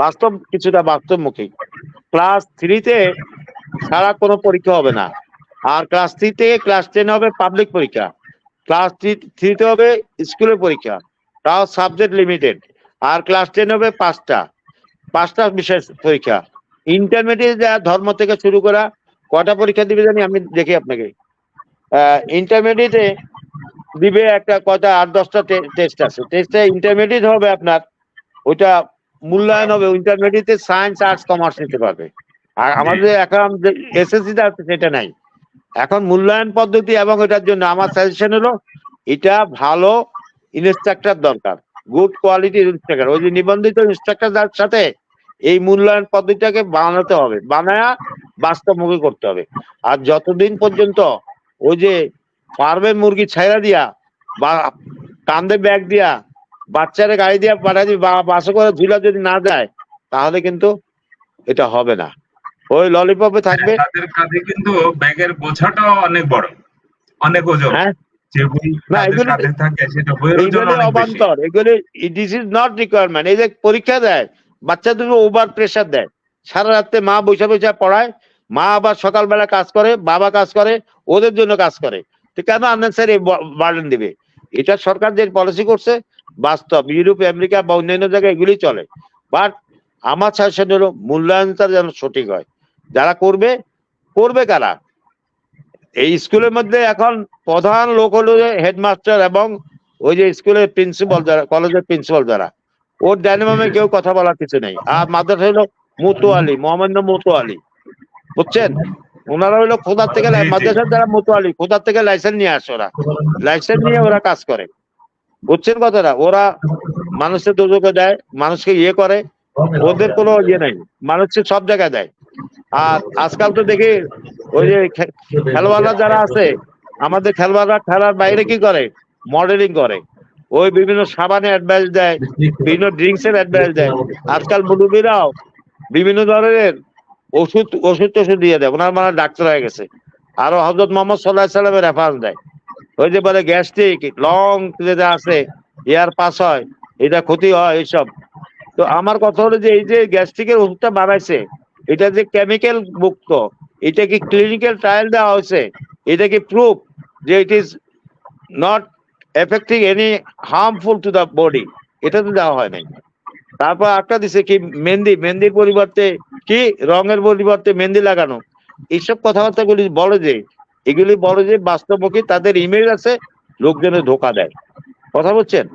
বাস্তব কিছুটা বাস্তবমুখী। ক্লাস 3-তে ছাড়া কোনো পরীক্ষা হবে না, আর ক্লাস 3 থেকে ক্লাস 10 হবে পাবলিক পরীক্ষা, ক্লাস 3-তে হবে স্কুলের পরীক্ষা, তাও সাবজেক্ট লিমিটেড, আর ক্লাস 10 হবে 5টা বিষয় পরীক্ষা। ইন্টারমিডিয়েট যা ধর্ম থেকে শুরু করা, কটা পরীক্ষা দিবে জানি, আমি দেখি আপনাকে। ইন্টারমিডিয়েটে দিবে একটা কয়টা 8-10টা টেস্ট আছে। টেস্টে ইন্টারমিডিয়েট হবে আপনার, ওইটা মূল্যায়ন হবে, ইন্টারমিডিয়েটে সায়েন্স, আর্টস, কমার্স নিতে পারবে। আর আমাদের এখন এসএসসিটা আছে সেটা নাই। এখন মূল্যায়ন পদ্ধতি, এবং এটার জন্য আমার সাজেশন হলো এটা ভালো ইনস্ট্রাক্টর দরকার, গুড কোয়ালিটির ইনস্ট্রাক্টর। ওই যে নিবন্ধিত ইনস্ট্রাক্টর সাথে এই মূল্যায়ন পদ্ধতিটাকে বানাতে হবে, বানায়া বাস্তবমুখী করতে হবে। আর যতদিন পর্যন্ত ওই যে ফার্মে মুরগি ছাইরা দিয়া বা কান্দে ব্যাগ দিয়া বাচ্চারে গাড়ি দিয়া পাঠাই দিই বা বাসে করে ঝুলা যদি না যায়, তাহলে কিন্তু এটা হবে না, ওই ললিপপে থাকবে। তাদের কাঁধে কিন্তু ব্যাগের বোঝাটাও অনেক বড়, অনেক ওজন। হ্যাঁ, যে বই না তাদের এগুলি কাঁধে থাকে সেটা বইয়ের ওজন এইগুলি অনেক বেশি। অবান্তর, এগুলি দিস ইজ নট রিকোয়ারমেন্ট। এই যে পরীক্ষা দেয় বাচ্চাদের ওভার প্রেশার দেয়, সারা রাত্রে মা বৈশা বৈশা পড়ায়, মা আবার সকালবেলা কাজ করে, বাবা কাজ করে, ওদের জন্য কাজ করে, তো কেন আননেসারি বার্ডেন দিবে? এটা সরকার যে পলিসি করছে বাস্তব, ইউরোপ আমেরিকা বা অন্যান্য জায়গায় এগুলি চলে। বাট আমার সাজেশন হলো মূল্যায়নটা যেন সঠিক হয়। যারা করবে, করবে কারা? এই স্কুলের মধ্যে এখন প্রধান লোক হলো যে হেডমাস্টার এবং ওই যে স্কুলের প্রিন্সিপাল যারা, কলেজের প্রিন্সিপাল যারা, ওর ডাইনামে কেউ কথা বলার কিছু নেই। আর মাদ্রাসা হলো মোতোয়ালি, মোহাম্মদ মোতোয়ালি, বুঝছেন? ওনারা হইলো খোদার থেকে জি, জি। মাদ্রাসার যারা মোতোয়ালি, খোদার থেকে লাইসেন্স নিয়ে আসে, ওরা লাইসেন্স নিয়ে ওরা কাজ করে, বুঝছেন কথাটা? ওরা মানুষের দুজকে দেয়, মানুষকে ইয়ে করে, ওদের কোনো ইয়ে নাই, মানুষকে সব জায়গায় দেয়। আর আজকাল তো দেখি ওই যে খেলোয়াড়রা যারা আছে, আমাদের খেলোয়াড়রা খেলার বাইরে কি করে, মডেলিং করে, ওই বিভিন্ন সাবানে অ্যাডভাইস দেয়, বিভিন্ন ড্রিঙ্কস এর অ্যাডভাইস দেয়। আজকাল মুরব্বীরাও বিভিন্ন ধরনের ওষুধ ওষুধ টষুধ দিয়ে দেয়, ওনার মানে ডাক্তার হয়ে গেছে। আরো হযরত মুহাম্মদ সাল্লাল্লাহু আলাইহি সাল্লামের রেফারেন্স দেয়, ওই যে বলে গ্যাস্ট্রিক লং যেটা আছে, এয়ার পাস হয়, এটা ক্ষতি হয়, এইসব। তো আমার কথা হলো যে এই যে গ্যাস্ট্রিকের ওষুধটা বানাইছে, এটা যে কেমিক্যাল মুক্ত, এটা কি ক্লিনিক্যাল ট্রায়াল দেওয়া হয়েছে? এটা কি প্রুফ যে it is not affecting any harmful to the body? এটা তো দেওয়া হয় নাই। তারপর একটা দিছে কি মেহেন্দি, মেহেন্দির পরিবর্তে কি রঙের পরিবর্তে মেহেন্দি লাগানো, এইসব কথাবার্তাগুলি বলে যে, এগুলি বলে যে বাস্তবমুখী, তাদের ইমেজ আছে, লোকজনের ধোকা দেয়, কথা বলছেন?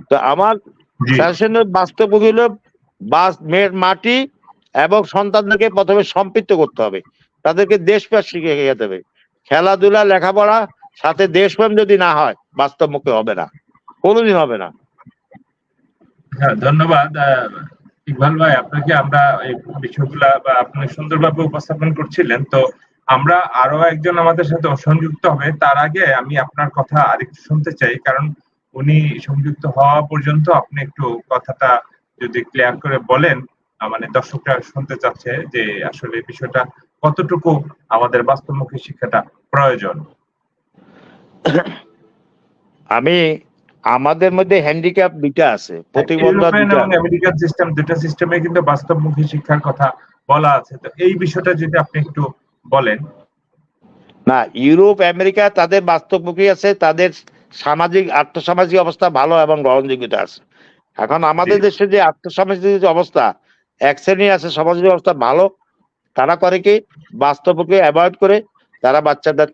তো আমার জি। সাজেশনের বাস্তবমুখী হলো মাটি এবং সন্তানদেরকে প্রথমে সম্পৃক্ত করতে হবে, তাদেরকে দেশপ্রেম শিখে যেতে হবে। খেলাধুলা লেখাপড়া সাথে দেশপ্রেম যদি না হয়, বাস্তবমুখী হবে না, কোনোদিন হবে না। হ্যাঁ, ধন্যবাদ ইকবাল ভাই আপনাকে। আমরা এই বিষয়গুলা বা আপনি সুন্দরভাবে উপস্থাপন করছিলেন। তো আমরা আরো একজন আমাদের সাথে সংযুক্ত হবে, তার আগে আমি আপনার কথা আরেকটু শুনতে চাই, কারণ উনি সংযুক্ত হওয়া পর্যন্ত আপনি একটু কথাটা যদি ক্লিয়ার করে বলেন, মানে দর্শকরা শুনতে চাচ্ছে যে আসলে বিষয়টা কতটুকু আমাদের বাস্তবমুখী শিক্ষাটা প্রয়োজন। আমি আমাদের মধ্যে হ্যান্ডিক্যাপ দুইটা আছে, প্রতিবন্ধকতা ইউরোপিয়ান দুইটা। এবং আমেরিকার সিস্টেম, দুটো সিস্টেমে কিন্তু বাস্তবমুখী শিক্ষার কথা বলা আছে। তো এই বিষয়টা যদি আপনি একটু বলেন। না, ইউরোপ আমেরিকা তাদের বাস্তবমুখী আছে, তাদের সামাজিক আর্থসামাজিক অবস্থা ভালো এবং গ্রহণযোগ্যতা আছে। এখন আমাদের জি। দেশে যে আর্থসামাজিক অবস্থা, এক শ্রেণী আছে সামাজিক অবস্থা ভালো, তারা করে কি বাস্তবকে অ্যাভয়েড করে, তারা বাচ্চাদের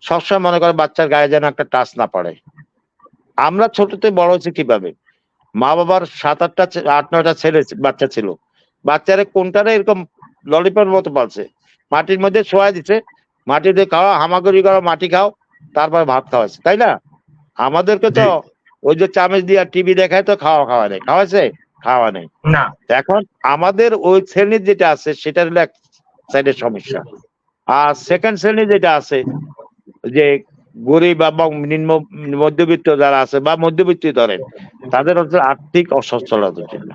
সবসময় মনে করে বাচ্চার গায়ে যেন একটা টাচ না পড়ে। আমরা ছোটতে বড় হচ্ছে কিভাবে, মা বাবার 7-8-9টা ছেলে বাচ্চা ছিল, বাচ্চারা কোনটারে এরকম ললিপপের মতো পালছে, মাটির মধ্যে শোয়া দিচ্ছে, মাটিতে খাওয়া, হামাগুড়ি করো, মাটি খাও, তারপর ভাত খাওয়াচ্ছে, তাই না? আমাদেরকে তো ওই যে চামচ দিয়ে টিভি দেখায় তো খাওয়া নেই, খাওয়াছে খাওয়া নেই। না, এখন আমাদের ওই শ্রেণীর যেটা আছে সেটা হলো এক সাইডের সমস্যা। আর সেকেন্ড শ্রেণী যেটা আছে, যে গরিব এবং নিম্ন মধ্যবিত্ত যারা আছে বা মধ্যবিত্ত ধরেন, তাদের হচ্ছে আর্থিক অসচ্ছলতার জন্য।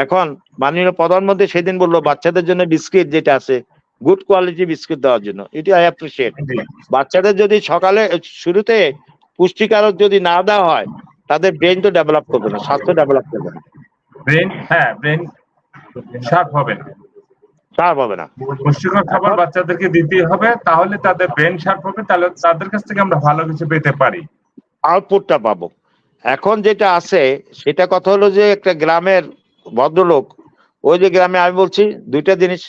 এখন মাননীয় প্রধানমন্ত্রী সেদিন বললো বাচ্চাদের জন্য বিস্কিট যেটা আছে, গুড কোয়ালিটি বিস্কিট দেওয়ার জন্য, এটি আই অ্যাপ্রিসিয়েট। জি। বাচ্চাদের যদি সকালে শুরুতে পুষ্টিকারক যদি না দেওয়া হয়, তাদের ব্রেন তো ডেভেলপ করবে না, স্বাস্থ্য ডেভেলপ করবে না, ব্রেন শার্প হবে না। সার হবে না। পুষ্টিকর খাবার এখন বাচ্চাদেরকে দিতে হবে, তাহলে তাদের ব্রেন শার্প হবে, তাহলে তাদের কাছ থেকে আমরা ভালো কিছু পেতে পারি। আউটপুটটা পাবো। এখন যেটা আছে সেটা কথা হলো যে একটা গ্রামের ভদ্রলোক, ওই যে গ্রামে আমি বলছি দুইটা জিনিস,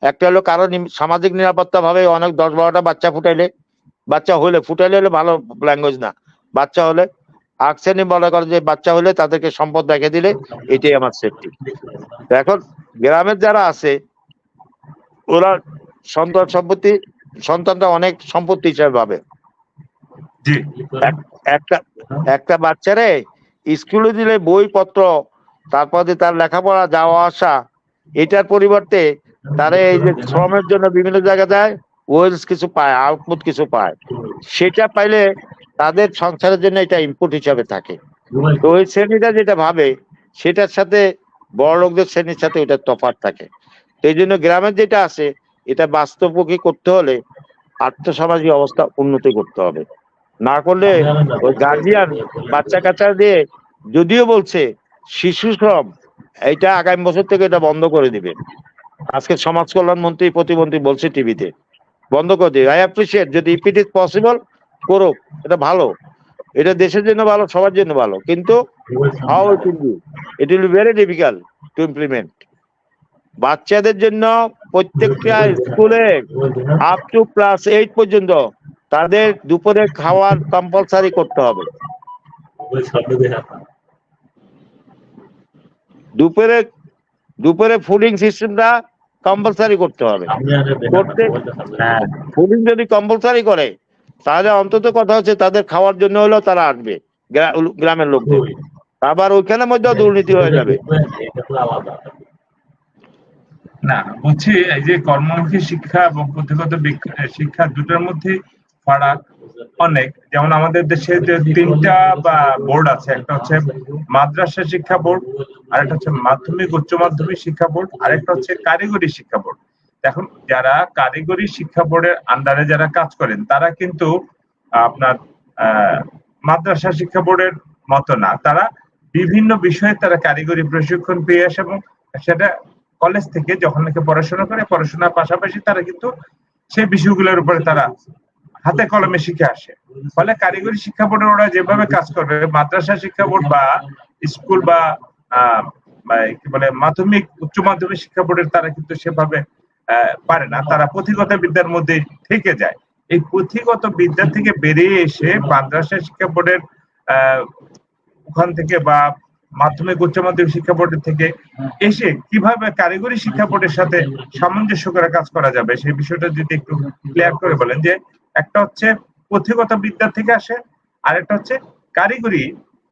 একটা হলো কারো সামাজিক নিরাপত্তা ভাবে অনেক 10-12টা বাচ্চা ফুটাইলে হলে ভালো ল্যাঙ্গুয়েজ না, বাচ্চা হলে আকসেনি মনে করে যে বাচ্চা হলে তাদেরকে সম্পদ রেখে দিলে এটাই আমার সেফটি। এখন গ্রামের যারা আছে ওরা সন্তানটা অনেক সম্পত্তি হিসাবে ভাবে, জি, একটা একটা বাচ্চারে স্কুলে দিলে বইপত্র, তারপরে তার লেখাপড়া যাওয়া আসা, এটার পরিবর্তে তারা এই যে শ্রমের জন্য বিভিন্ন জায়গায় যায়, ওয়েলস কিছু পায়, আউটপুট কিছু পায়, সেটা পাইলে তাদের সংসারের জন্য এটা ইনপুট হিসাবে থাকে। তো ওই শ্রেণীটা যেটা ভাবে সেটার সাথে বড় লোকদের শ্রেণীর সাথে ওটা তফাৎ থাকে। এই জন্য গ্রামের যেটা আছে এটা বাস্তবমুখী করতে হলে আর্থসামাজিক অবস্থা উন্নতি করতে হবে। না করলে ওই গার্জিয়ান বাচ্চা কাচ্চা দিয়ে, যদিও বলছে শিশু শ্রম, এইটা আগামী বছর থেকে এটা বন্ধ করে দিবে। আজকে সমাজ কল্যাণ মন্ত্রী প্রতিমন্ত্রী বলছে টিভিতে বন্ধ করে দিবে। আই অ্যাপ্রিসিয়েট, যদি ইফ ইট ইজ পসিবল করুক, এটা ভালো, এটা দেশের জন্য ভালো, সবার জন্য ভালো, কিন্তু how it will be, it will be very difficult to implement. বাচ্চাদের জন্য প্রত্যেকটা স্কুলে আপ টু ক্লাস 8 পর্যন্ত তাদের দুপুরে খাওয়ার কম্পালসারি করতে হবে। দুপুরে ফুডিং সিস্টেমটা কম্পালসারি করতে হবে। ফুডিং যদি কম্পালসারি করে তাহলে অন্তত কথা হচ্ছে তাদের খাওয়ার জন্য হলেও তারা আসবে গ্রামের লোকদের। আবার ওইখানে মধ্যে দুর্নীতি হয়ে যাবে। না, বলছি এই যে কর্মমুখী শিক্ষা এবং পুঁথিগত শিক্ষা দুটোর মধ্যে ফারাক অনেক। যেমন আমাদের দেশে যে 3টা বোর্ড আছে, একটা হচ্ছে মাদ্রাসা শিক্ষা বোর্ড, আরেকটা হচ্ছে মাধ্যমিক উচ্চ মাধ্যমিক শিক্ষা বোর্ড, আরেকটা হচ্ছে কারিগরি শিক্ষা বোর্ড। এখন যারা কারিগরি শিক্ষা বোর্ডের আন্ডারে যারা কাজ করেন তারা কিন্তু আপনার মাদ্রাসা শিক্ষা বোর্ডের মতো না, তারা বিভিন্ন বিষয়ে তারা কারিগরি প্রশিক্ষণ পেয়ে আসে এবং সেটা কলেজ থেকে যখন নাকি পড়াশোনা করে, পড়াশোনার পাশাপাশি তারা কিন্তু সেই বিষয়গুলোর উপরে তারা হাতে কলমে শিখে আসে। ফলে কারিগরি শিক্ষা বোর্ডে ওরা যেভাবে কাজ করবে, মাদ্রাসা শিক্ষা বোর্ড বা স্কুল বা কি বলে মাধ্যমিক উচ্চ মাধ্যমিক শিক্ষা বোর্ডের তারা কিন্তু সেভাবে পারে না, তারা পুঁথিগত বিদ্যার মধ্যে থেকে যায়। এই পুঁথিগত বিদ্যা থেকে বেরিয়ে এসে মাদ্রাসা শিক্ষা বোর্ডের ওখান থেকে বা মাধ্যমিক উচ্চ মাধ্যমিক শিক্ষা বোর্ডের থেকে এসে কিভাবে কারিগরি শিক্ষা বোর্ডের সাথে সামঞ্জস্য করে কাজ করা যাবে সেই বিষয়টা যদি একটু ক্লিয়ার করে বলেন। যে একটা হচ্ছে পুঁথিগত বিদ্যা থেকে আসে, আর একটা হচ্ছে কারিগরি,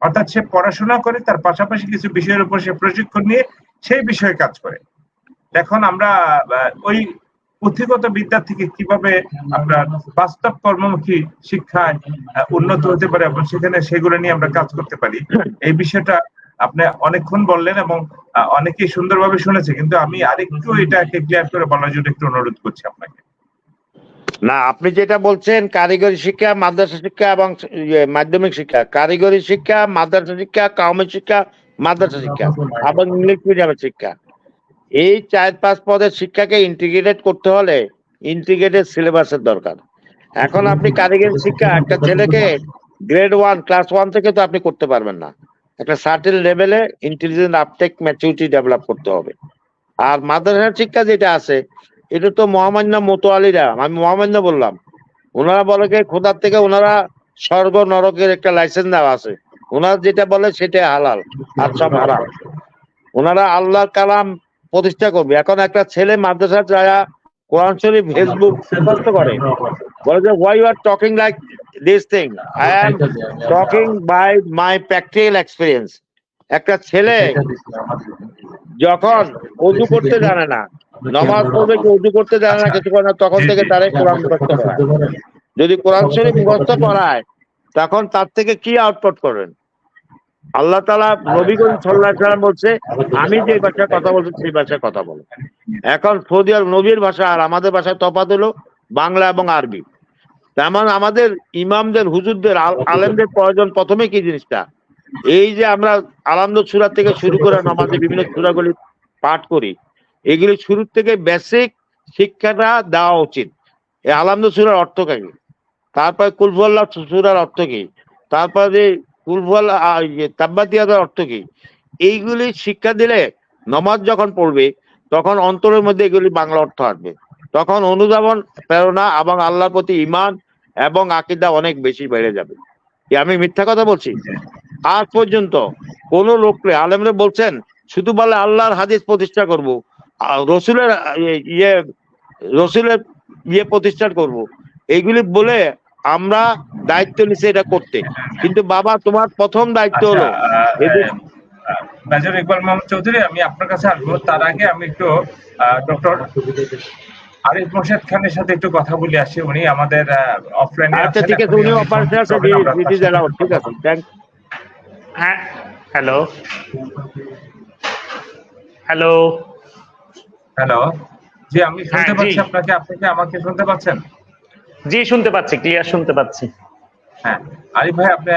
অর্থাৎ সে পড়াশোনা করে তার পাশাপাশি কিছু বিষয়ের উপর সে প্রশিক্ষণ নিয়ে সেই বিষয়ে কাজ করে। এখন আমরা ওই পুঁথিগত বিদ্যা থেকে কিভাবে আপনার বাস্তব কর্মমুখী শিক্ষায় উন্নত হতে পারে এবং সেখানে সেগুলো নিয়ে আমরা কাজ করতে পারি, এই বিষয়টা আপনি অনেকক্ষণ বললেন এবং অনেকেই সুন্দরভাবে শুনেছে, কিন্তু আমি আরেকটু এটাকে ক্লিয়ার করে বলার জন্য একটু অনুরোধ করছি আপনাকে। না, আপনি যেটা বলছেন কারিগরি শিক্ষা, মাদ্রাসা শিক্ষা এবং মাধ্যমিক শিক্ষা, কারিগরি শিক্ষা, মাদ্রাসা শিক্ষা, কওমি শিক্ষা, মাদ্রাসা শিক্ষা এবং ইংলিশ মিডিয়ামের শিক্ষা, এই 4-5 পদের শিক্ষাকে ইন্টিগ্রেটেড করতে হলে ইন্টিগ্রেটেড সিলেবাসের দরকার। এখন আপনি কারিগরি শিক্ষা একটা ছেলেকে গ্রেড 1 ক্লাস 1 থেকে তো আপনি করতে পারবেন না, একটা সার্টেন লেভেলে ইন্টেলিজেন্ট আপটেক ম্যাচুরিটি ডেভেলপ করতে হবে। আর মাদ্রাসা শিক্ষা যেটা আছে এটা তো মহামান্য মোতোয়ালিরা, আমি মহামান্য বললাম, ওনারা বলে যে খোদার থেকে ওনারা স্বর্গ নরকের একটা লাইসেন্স দেওয়া আছে, ওনারা যেটা বলে সেটা হালাল আর সব হারাম। ওনারা আল্লাহর কালাম প্রতিষ্ঠা করবে। এখন একটা ছেলে মাদ্রাসা যারা কোরআন শরীফ ফেসবুক মুখস্থ করে, বলে যে why you are talking like this thing, I am talking by my practical experience। একটা ছেলে যখন ওযু করতে জানে না, নামাজ পড়বে কি ওযু করতে জানে না, কিছু করে না, তখন থেকে তারে কোরআন মুখস্থ করায়। যদি কোরআন শরীফ মুখস্থ করায় তখন তার থেকে কি আউটপুট করেন? আল্লাহ তাআলা নবী করিম সাল্লাল্লাহু আলাইহি ওয়াসাল্লাম বলছে আমি যে ভাষায় কথা বলছি সেই ভাষায় কথা বলো। এখন সৌদি আরব নবীর ভাষা আর আমাদের ভাষায় তফাৎ হলো বাংলা এবং আরবি। তেমন আমাদের ইমামদের, হুজুরদের, আলেমদের প্রয়োজন প্রথমে কি জিনিসটা, এই যে আমরা আলামদ সূরা থেকে শুরু করে নামাজে বিভিন্ন সূরাগুলি পাঠ করি, এগুলি শুরু থেকে বেসিক শিক্ষাটা দেওয়া উচিত। এই আলামদ সূরার অর্থ কি, তারপরে কুল হুয়াল্লাহ সূরার অর্থ কি, তারপরে কুল হুয়াল্লাহ তাব্বাত ইয়াদার অর্থ কি, এইগুলি শিক্ষা দিলে নামাজ যখন পড়বে তখন অন্তরের মধ্যে এগুলি বাংলা অর্থ আসবে, তখন অনুধাবন, প্রেরণা এবং আল্লাহর প্রতি ঈমান এবং আকীদা অনেক বেশি বেড়ে যাবে। কি আমি মিথ্যা কথা বলছি? আজ পর্যন্ত কোন লোককে আলেমরা বলছেন শুধু বলে আল্লাহর হাদিস প্রতিষ্ঠা করব, রসুলের ইয়ে প্রতিষ্ঠা করব, এইগুলি বলে আমরা দায়িত্ব নিছি এটা করতে, কিন্তু বাবা তোমার প্রথম দায়িত্ব হলো এদের মেজর ইকবাল মোহাম্মদ চৌধুরী, আমি আপনার কাছে আসবো। তার আগে আমি একটু ডক্টর আরিফ মোর্শেদ খানের সাথে একটু কথা বলে আসি। উনি আমাদের অফলাইনে আচ্ছা ঠিক আছে, উনি অপারেশন আছে, দিদি জানাও, ঠিক আছে, থ্যাংক। হ্যাঁ, হ্যালো হ্যালো হ্যালো, জি আমি শুনতে হ্যাঁ, পাচ্ছি জি। আপনাকে। আপনি কি আমাকে শুনতে পাচ্ছেন? জি শুনতে পাচ্ছি, ক্লিয়ার শুনতে পাচ্ছি। হ্যাঁ আরিফ ভাই, আপনি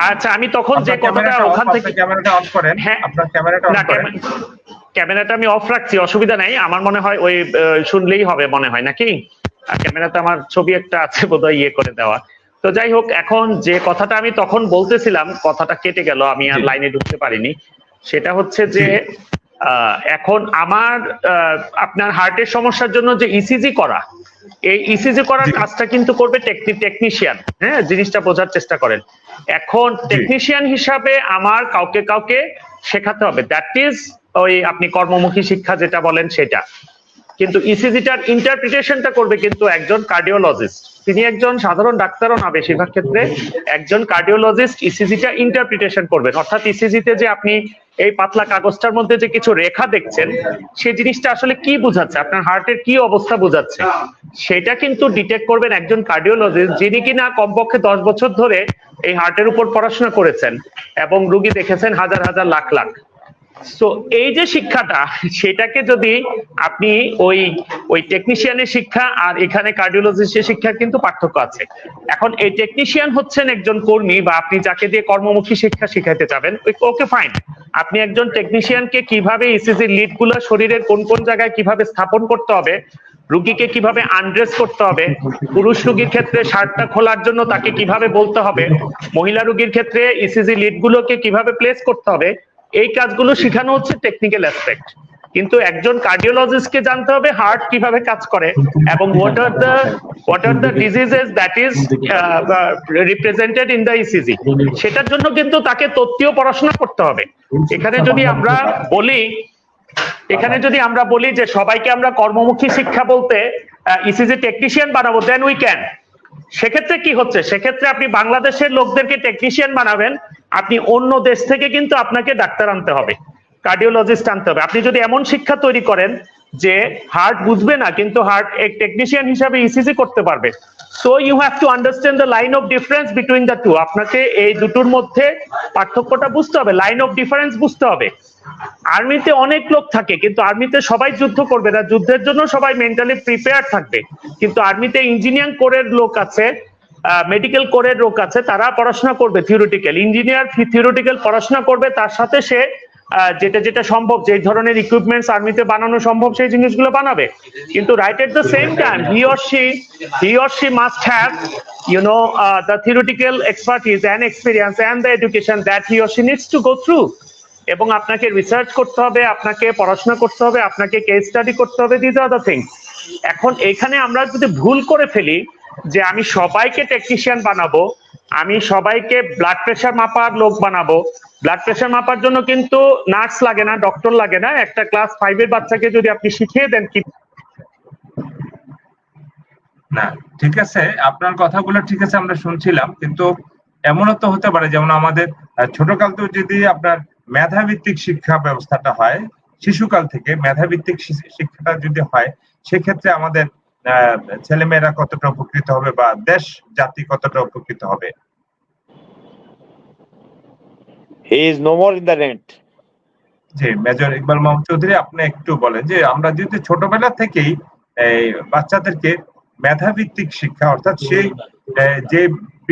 আচ্ছা, আমি তখন যে আপনার কথাটা ক্যামেরাটা ওখান অফ, থেকে, আপনার ক্যামেরাটা অন করেন। হ্যাঁ, আপনার ক্যামেরাটা অন না করেন। ক্যামেরাটা আমি অফ রাখছি, অসুবিধা নাই। আমার মনে হয় ওই শুনলেই হবে মনে হয় নাকি। ক্যামেরাতে আমার ছবি একটা আছে বোধহয় ইয়ে করে দেওয়া। তো যাই হোক, এখন যে কথাটা আমি তখন বলতেছিলাম, কথাটা কেটে গেল, আমি আর জি। লাইনে ঢুকতে পারিনি। সেটা হচ্ছে যে এখন আমার আপনার হার্টের সমস্যার জন্য যে ইসিজি করা, এই ইসিজি করার জি। কাজটা কিন্তু করবে টেকনিশিয়ান। হ্যাঁ, জিনিসটা বোঝার চেষ্টা করেন। এখন টেকনিশিয়ান হিসাবে আমার কাউকে কাউকে শেখাতে হবে, দ্যাট ইজ ওই আপনি কর্মমুখী শিক্ষা যেটা বলেন সেটা। কিন্তু ইসিজিটার ইন্টারপ্রিটেশনটা করবে কিন্তু একজন কার্ডিওলজিস্ট। তিনি একজন সাধারণ ডাক্তারও না, বেশিরভাগ ক্ষেত্রে একজন কার্ডিওলজিস্ট ইসিজিটা ইন্টারপ্রিটেশন করবেন। অর্থাৎ ইসিজিতে যে আপনি এই পাতলা কাগজটার মধ্যে যে কিছু রেখা দেখছেন, সেই জিনিসটা আসলে কি বোঝাচ্ছে, আপনার হার্টের কি অবস্থা বোঝাচ্ছে, সেটা কিন্তু ডিটেক্ট করবেন একজন কার্ডিওলজিস্ট, যিনি কিনা কমপক্ষে 10 বছর ধরে এই হার্টের উপর পড়াশোনা করেছেন এবং রোগী দেখেছেন হাজার হাজার লাখ লাখ। তো এই যে শিক্ষাটা, সেটাকে যদি আপনি ওই টেকনিশিয়ানের শিক্ষা আর এখানে কার্ডিওলজিস্টের শিক্ষার কিন্তু পার্থক্য আছে। এখন এই টেকনিশিয়ান হচ্ছেন একজন কর্মী, বা আপনি যাকে দিয়ে কর্মমুখী শিক্ষা শিখাইতে যাবেন, ওকে ফাইন। আপনি একজন টেকনিশিয়ানকে কিভাবে ইসিজি লিড গুলো শরীরের কোন কোন জায়গায় কিভাবে স্থাপন করতে হবে, রুগীকে কিভাবে আনড্রেস করতে হবে, পুরুষ রোগীর ক্ষেত্রে শার্টটা খোলার জন্য তাকে কিভাবে বলতে হবে, মহিলা রোগীর ক্ষেত্রে ইসিজি লিড গুলোকে কিভাবে প্লেস করতে হবে, এই কাজগুলো শেখানো হচ্ছে টেকনিক্যাল অ্যাসপেক্ট। কিন্তু একজন কার্ডিওলজিস্টকে জানতে হবে হার্ট কিভাবে কাজ করে এবং what are the diseases that is represented in the ECG. সেটার জন্য কিন্তু তাকে তত্ত্বীয় পড়াশোনা করতে হবে। এখানে যদি আমরা বলি যে সবাইকে আমরা কর্মমুখী শিক্ষা বলতে ইসিজি টেকনিশিয়ান বানাবো, দেন উই ক্যান। সেক্ষেত্রে কি হচ্ছে, সেক্ষেত্রে আপনি বাংলাদেশের লোকদেরকে টেকনিশিয়ান বানাবেন, আপনি অন্য দেশ থেকে কিন্তু আপনাকে ডাক্তার আনতে হবে, কার্ডিওলজিস্ট আনতে হবে। আপনি যদি এমন শিক্ষা তৈরি করেন যে হার্ট বুঝবে না কিন্তু হার্ট এক টেকনিশিয়ান হিসাবে ইসিজি করতে পারবে, so you have to understand the line of difference between the two. আপনাকে এই দুটোর মধ্যে পার্থক্যটা বুঝতে হবে, লাইন অফ ডিফারেন্স বুঝতে হবে। আর্মিতে অনেক লোক থাকে, কিন্তু আর্মিতে সবাই যুদ্ধ করবে না, যুদ্ধের জন্য সবাই মেন্টালি প্রিপেয়ার থাকবে। কিন্তু আর্মিতে ইঞ্জিনিয়ারিং কোরের লোক আছে, মেডিকেল কোরের লোক আছে, তারা পড়াশোনা করবে থিওরিটিক্যাল। ইঞ্জিনিয়ার থিওরিটিক্যাল পড়াশোনা করবে, তার সাথে সে যেটা সম্ভব, যে ধরনের ইকুইপমেন্টস আর্মিতে বানানো সম্ভব সেই জিনিসগুলো বানাবে। কিন্তু right at the same time he or she must have the theoretical expertise and experience and the education that he or she needs to go through. এবং আপনাকে রিসার্চ করতে হবে, আপনাকে পড়াশোনা করতে হবে, আপনাকে কেস স্টাডি করতে হবে, দিস আর দ্য থিংস। এখন এখানে আমরা যদি ভুল করে ফেলি যে আমি সবাইকে টেকনিশিয়ান বানাবো, আমি সবাইকে ব্লাড প্রেশার মাপার লোক বানাবো, ব্লাড প্রেশার মাপার জন্য কিন্তু নার্স লাগে না, ডক্টর লাগে না। একটা ক্লাস 5 এর বাচ্চাকে যদি আপনি শিখিয়ে দেন কি না, ঠিক আছে, আপনার কথাগুলো ঠিক আছে, আমরা শুনছিলাম, কিন্তু এমনও তো হতে পারে যেমন আমাদের ছোটকাল তো যদি আপনার মেধাভিত্তিক শিক্ষা ব্যবস্থাটা হয়, শিশুকাল থেকে মেধাভিত্তিক শিক্ষাটা যদি হয়, সেক্ষেত্রে আমাদের ছেলেমেয়েরা কতটা উপকৃত হবে বা দেশ জাতি কতটা উপকৃত হবে। He is no more in the net. G, major Iqbal Mohammad Chowdhury, আপনি একটু বলেন যে আমরা যদি ছোটবেলা থেকেই বাচ্চাদেরকে মেধাভিত্তিক শিক্ষা, অর্থাৎ সেই যে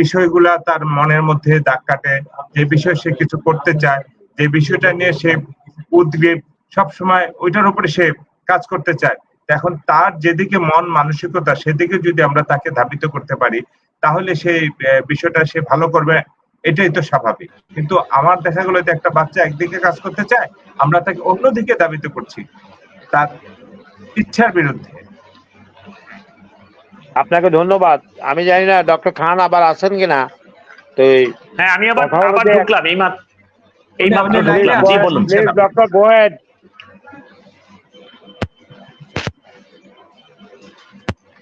বিষয়গুলা তার মনের মধ্যে দাগ কাটে, যে বিষয় সে কিছু করতে চায়, যে বিষয়টা নিয়ে সে উদ্গ্রীব, সবসময় ওইটার উপরে সে কাজ করতে চায়, এখন তার যেদিকে মন মানসিকতা সেদিকে যদি আমরা তাকে ধাবিত করতে পারি, তাহলে সেই বিষয়টা সে ভালো করবে, এটাই তো স্বাভাবিক। কিন্তু আমার দেখা গেল যে একটা বাচ্চা একদিকে কাজ করতে চায়, আমরা তাকে অন্যদিকে ধাবিত করছি তার ইচ্ছার বিরুদ্ধে। আপনাকে ধন্যবাদ। আমি জানি না ডক্টর খান আবার আছেন কিনা। তো হ্যাঁ, আমি আবার ঢুকলাম এইমাত্র ঢুকলাম। জি বলুন ডক্টর, গো অ্যাহেড।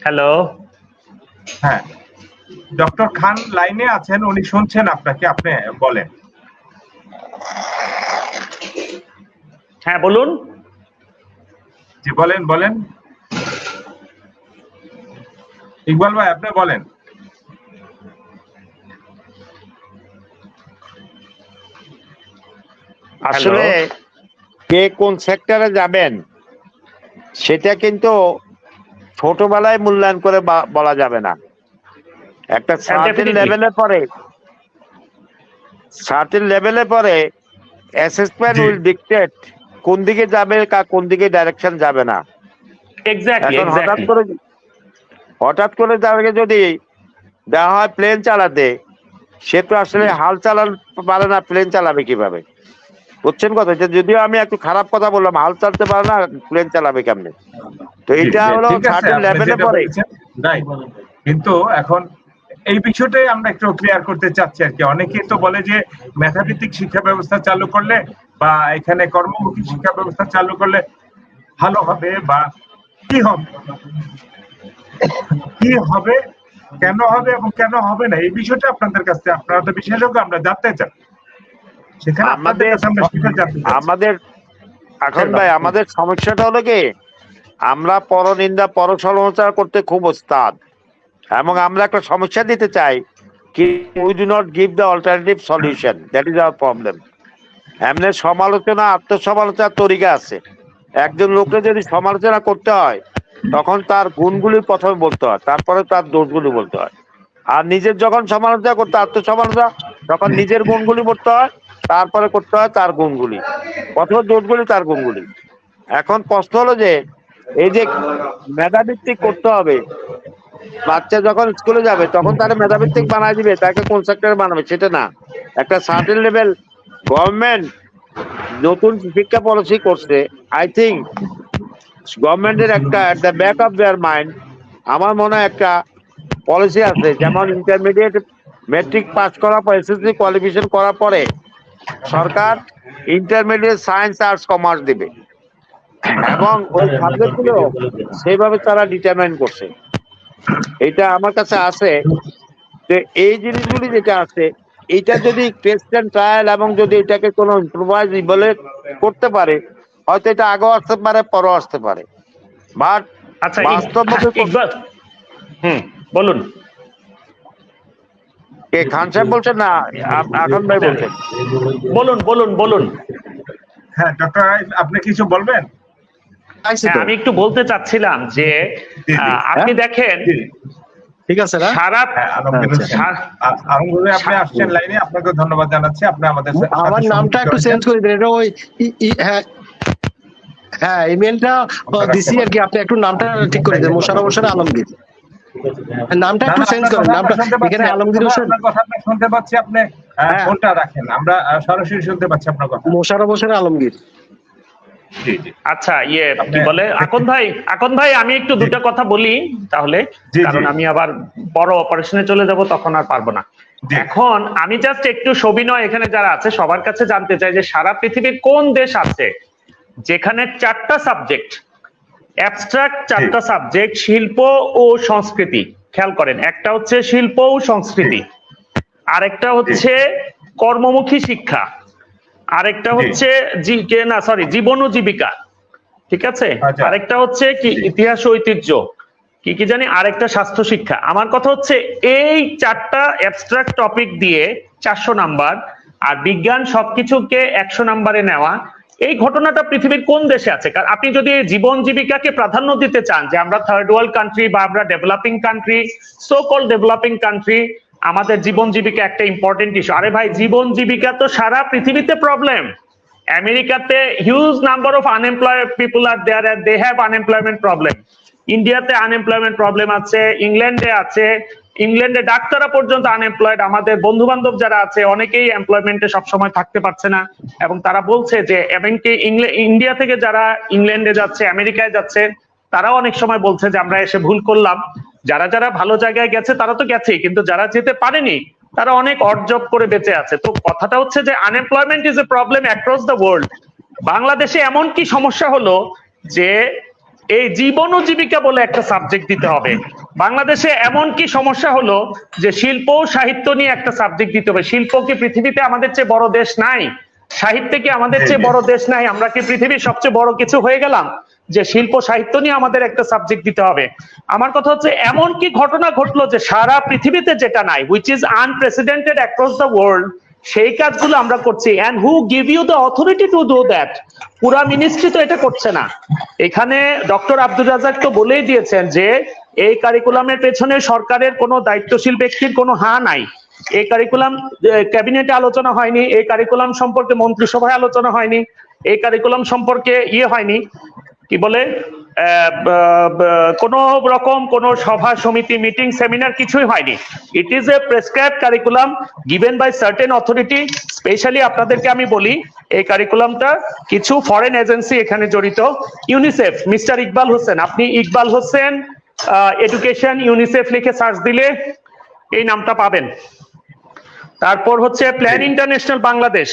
হ্যালো হ্যাঁ, ডক্টর খান লাইনে আছেন, উনি শুনছেন আপনাকে, আপনি বলেন। হ্যাঁ বলুন। জি বলেন বলেন, ইকবাল ভাই আপনি বলেন। আসলে কে কোন সেক্টরে যাবেন সেটা কিন্তু ছোটবেলায় মূল্যায়ন করে বলা যাবে না। একটা সার্টেন লেভেলে পরে অ্যাসেসমেন্ট উইল ডিকটেট কোন দিকে যাবে কোন দিকে ডাইরেকশন যাবে না। এখন হঠাৎ করে তাদেরকে যদি দেওয়া হয় প্লেন চালাতে, সে তো আসলে হাল চালাতে পারে না, প্লেন চালাবে কিভাবে? বুঝছেন কথা? যদিও আমি একটু খারাপ কথা বললাম, হাল চালাতে পারে না, প্লেন চালাবে কেমনে? তো এটা হলো সার্টেন লেভেলে পরে। কিন্তু এখন এই বিষয়টাই আমরা একটু ক্লিয়ার করতে চাচ্ছি আর কি। অনেকেই তো বলে যে মেধাভিত্তিক শিক্ষা ব্যবস্থা চালু করলে বা এখানে কর্মমুখী শিক্ষা ব্যবস্থা চালু করলে ভালো হবে, বা কি হবে কেন হবে এবং কেন হবে না, এই বিষয়টা আপনাদের কাছে, আপনারা তো বিশেষজ্ঞ, আমরা জানতে চাই। সেখানে আপনাদের কাছে আমরা সেটা জানতে চাই। আমাদের এখন ভাই আমাদের সমস্যাটা হলো কি, আমরা পরনিন্দা পরসমালোচনা করতে খুব ওস্তাদ, এবং আমরা একটা সমস্যা দিতে চাই কি we do not give the alternative solution, that is our problem. এমনি সমালোচনা আত্মসমালোচনার তরিকা আছে। একজন লোককে যদি সমালোচনা করতে হয় তখন তার গুণগুলি প্রথমে বলতে হয়, তারপরে তার দোষগুলি বলতে হয়। আর নিজের যখন সমালোচনা করতে আত্মসমালোচনা, তখন নিজের গুণগুলি বলতে হয়, তারপরে করতে হয় তার গুণগুলি, প্রথমে দোষগুলি তার গুণগুলি। এখন প্রশ্ন হলো যে এই যে মেধাভিত্তিক করতে হবে, বাচ্চা যখন স্কুলে যাবে তখন তারা মেধাভিত্তিক বানায় দিবে, তাকে কোন সেক্টরে বানাবে সেটা না। একটা সার্টেন লেভেল গভর্নমেন্ট নতুন শিক্ষা পলিসি করছে। আই থিঙ্ক গভর্নমেন্টের একটা at the back of their mind আমার মনে হয় একটা পলিসি আছে, যেমন ইন্টারমিডিয়েট ম্যাট্রিক পাস করার পর এসএসসি কোয়ালিফিকেশন করার পরে সরকার ইন্টারমিডিয়েট সায়েন্স আর্টস কমার্স দিবে, এবং ওই সাবজেক্টগুলো সেইভাবে তারা ডিটারমাইন করছে। এটা আমার কাছে আছে যে এই জিনিসগুলি যেটা আছে, এটা যদি টেস্ট এন্ড ট্রায়াল এবং যদি এটাকে কোনো ইম্প্রোভাইজ বলে করতে পারে, হয়তো এটা আগেও আসতে পারে, পরও আসতে পারে। বাট আচ্ছা বাস্তবমুখী বলুন। কে খান সাহেব বলছেন না এখন ভাই বলছেন? বলুন বলুন বলুন। হ্যাঁ ডক্টর, আপনি কিছু বলবেন? আমি একটু বলতে চাচ্ছিলাম যে আপনি দেখেন, ঠিক আছে না? আপনি আসছেন লাইনে, আপনাকে ধন্যবাদ জানাচ্ছি। আপনি আমাদের আমার নামটা একটু চেঞ্জ করে দিন, এটা ওই হ্যাঁ ইমেলটা দিছি আর কি, আপনি একটু নামটা ঠিক করে দিন, মোশাররফ হোসেন আলমগীর। নামটা একটু চেঞ্জ করেন, নামটা এখানে আলমগীর হোসেন। আপনার কথা শুনতে পাচ্ছি, আপনি ফোনটা রাখেন, আমরা সরাসরি শুনতে পাচ্ছি আপনার কথা। মোশাররফ হোসেন আলমগীর। আচ্ছা কি বলে আকন ভাই আমি একটু দুটো কথা বলি তাহলে, কারণ আমি আবার বড় অপারেশনে চলে যাব, তখন আর পারবো না। এখন আমি জাস্ট একটু সবিনয় এখানে যারা আছে সবার কাছে জানতে চাই যে সারা পৃথিবীর কোন দেশ আছে যেখানে 4টা সাবজেক্ট, অ্যাবস্ট্রাক্ট 4টা সাবজেক্ট, শিল্প ও সংস্কৃতি। খেয়াল করেন, একটা হচ্ছে শিল্প ও সংস্কৃতি, আরেকটা হচ্ছে কর্মমুখী শিক্ষা, আরেকটা হচ্ছে জীবন ও জীবিকা, ঠিক আছে, আরেকটা হচ্ছে কি ইতিহাস ও ঐতিহ্য, কি জানি, আরেকটা স্বাস্থ্য শিক্ষা। আমার কথা হচ্ছে এই 4টা অ্যাবস্ট্রাক্ট টপিক দিয়ে 400 নাম্বার আর বিজ্ঞান সবকিছুকে 100 নাম্বারে নেওয়া, এই ঘটনাটা পৃথিবীর কোন দেশে আছে? কারণ আপনি যদি জীবন জীবিকাকে প্রাধান্য দিতে চান, যে আমরা থার্ড ওয়ার্ল্ড কান্ট্রি বা আমরা developing country, so call developing country, আমাদের জীবন জীবিকা একটা ইম্পর্টেন্ট ইস্যু। আরে ভাই, জীবন জীবিকা তো সারা পৃথিবীতে প্রবলেম। আমেরিকাতে huge number of unemployed people are there, they have unemployment problem. ইন্ডিয়াতে আনএমপ্লয়মেন্ট প্রবলেম আছে, ইংল্যান্ডে আছে, ইংল্যান্ডে ডাক্তাররা পর্যন্ত আনএমপ্লয়েড। আমাদের বন্ধু বান্ধব যারা আছে অনেকেই এমপ্লয়মেন্টে সবসময় থাকতে পারছে না, এবং তারা বলছে যে এমনকি ইন্ডিয়া থেকে যারা ইংল্যান্ডে যাচ্ছে, আমেরিকায় যাচ্ছে, তারাও অনেক সময় বলছে যে আমরা এসে ভুল করলাম। যারা যারা ভালো জায়গায় গেছে তারা তো গেছেই, কিন্তু যারা যেতে পারেনি তারা অনেক অর্জব করে বেঁচে আছে। তো কথাটা হচ্ছে যে unemployment is a problem across the world. বাংলাদেশে এমন কি সমস্যা হলো যে এই জীবন ও জীবিকা বলে একটা সাবজেক্ট দিতে হবে। বাংলাদেশে এমন কি সমস্যা হলো যে শিল্প ও সাহিত্য নিয়ে একটা সাবজেক্ট দিতে হবে। শিল্প কি পৃথিবীতে আমাদের চেয়ে বড় দেশ নাই? সাহিত্যে কি আমাদের চেয়ে বড় দেশ নাই? আমরা কি পৃথিবীর সবচেয়ে বড় কিছু হয়ে গেলাম যে শিল্প সাহিত্য নিয়ে আমাদের একটা সাবজেক্ট দিতে হবে? আমার কথা হচ্ছে এমন কি ঘটনা ঘটলো যে সারা পৃথিবীতে যেটা নাই, which is unprecedented across the world, সেই কাজগুলো আমরা করছি। And who give you the authority to do that? পুরা মিনিস্ট্রি তো এটা করছে না। এখানে ডক্টর আব্দুর রাজ্জাক তো বলেই দিয়েছেন যে এই কারিকুলামের পেছনে সরকারের কোনো দায়িত্বশীল ব্যক্তির কোনো নাই। এই কারিকুলাম ক্যাবিনেটে আলোচনা হয়নি, এই কারিকুলাম সম্পর্কে মন্ত্রিসভায় আলোচনা হয়নি, এই কারিকুলাম সম্পর্কে হয়নি, কি বলে কোন রকম কোন সভা সমিতি মিটিং সেমিনার কিছুই হয়নি। It is a prescribed curriculum given by certain authority. Specially আপনাদেরকে আমি বলি, এই কারিকুলামটা কিছু ফরেন এজেন্সি এখানে জড়িত। ইউনিসেফ, মিস্টার ইকবাল হোসেন, আপনি ইকবাল হোসেন এডুকেশন ইউনিসেফ লিখে সার্চ দিলে এই নামটা পাবেন। তারপর হচ্ছে প্ল্যান ইন্টারন্যাশনাল বাংলাদেশ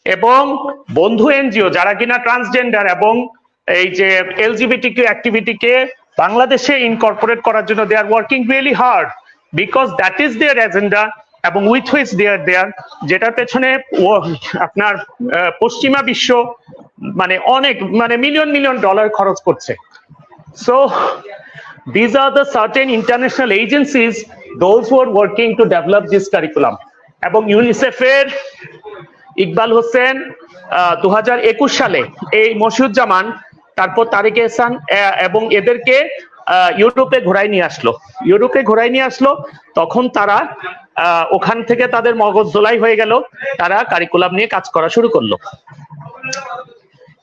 এবং বন্ধু এনজিও, যারা কিনা ট্রান্সজেন্ডার এবং এই যে এলজিবিটিকিউ অ্যাক্টিভিটিকে বাংলাদেশে ইনকর্পোরেট করার জন্য they are working really hard because that is their agenda এবং উইথ হুইচ দেয়ার যেটার পেছনে আপনার পশ্চিমা বিশ্ব অনেক মিলিয়ন মিলিয়ন ডলার খরচ করছে। So these are the certain international agencies, those who are working to develop this curriculum. এবং ইউনিসেফের ইকবাল হোসেন 2021 সালে এই মশিউজ্জামান, তারপর তারিক এহসান এবং এদেরকে ইউরোপে ঘোরায় নিয়ে আসলো। তখন তারা ওখান থেকে তাদের মগজ ধোলাই হয়ে গেল, তারা কারিকুলাম নিয়ে কাজ করা শুরু করলো।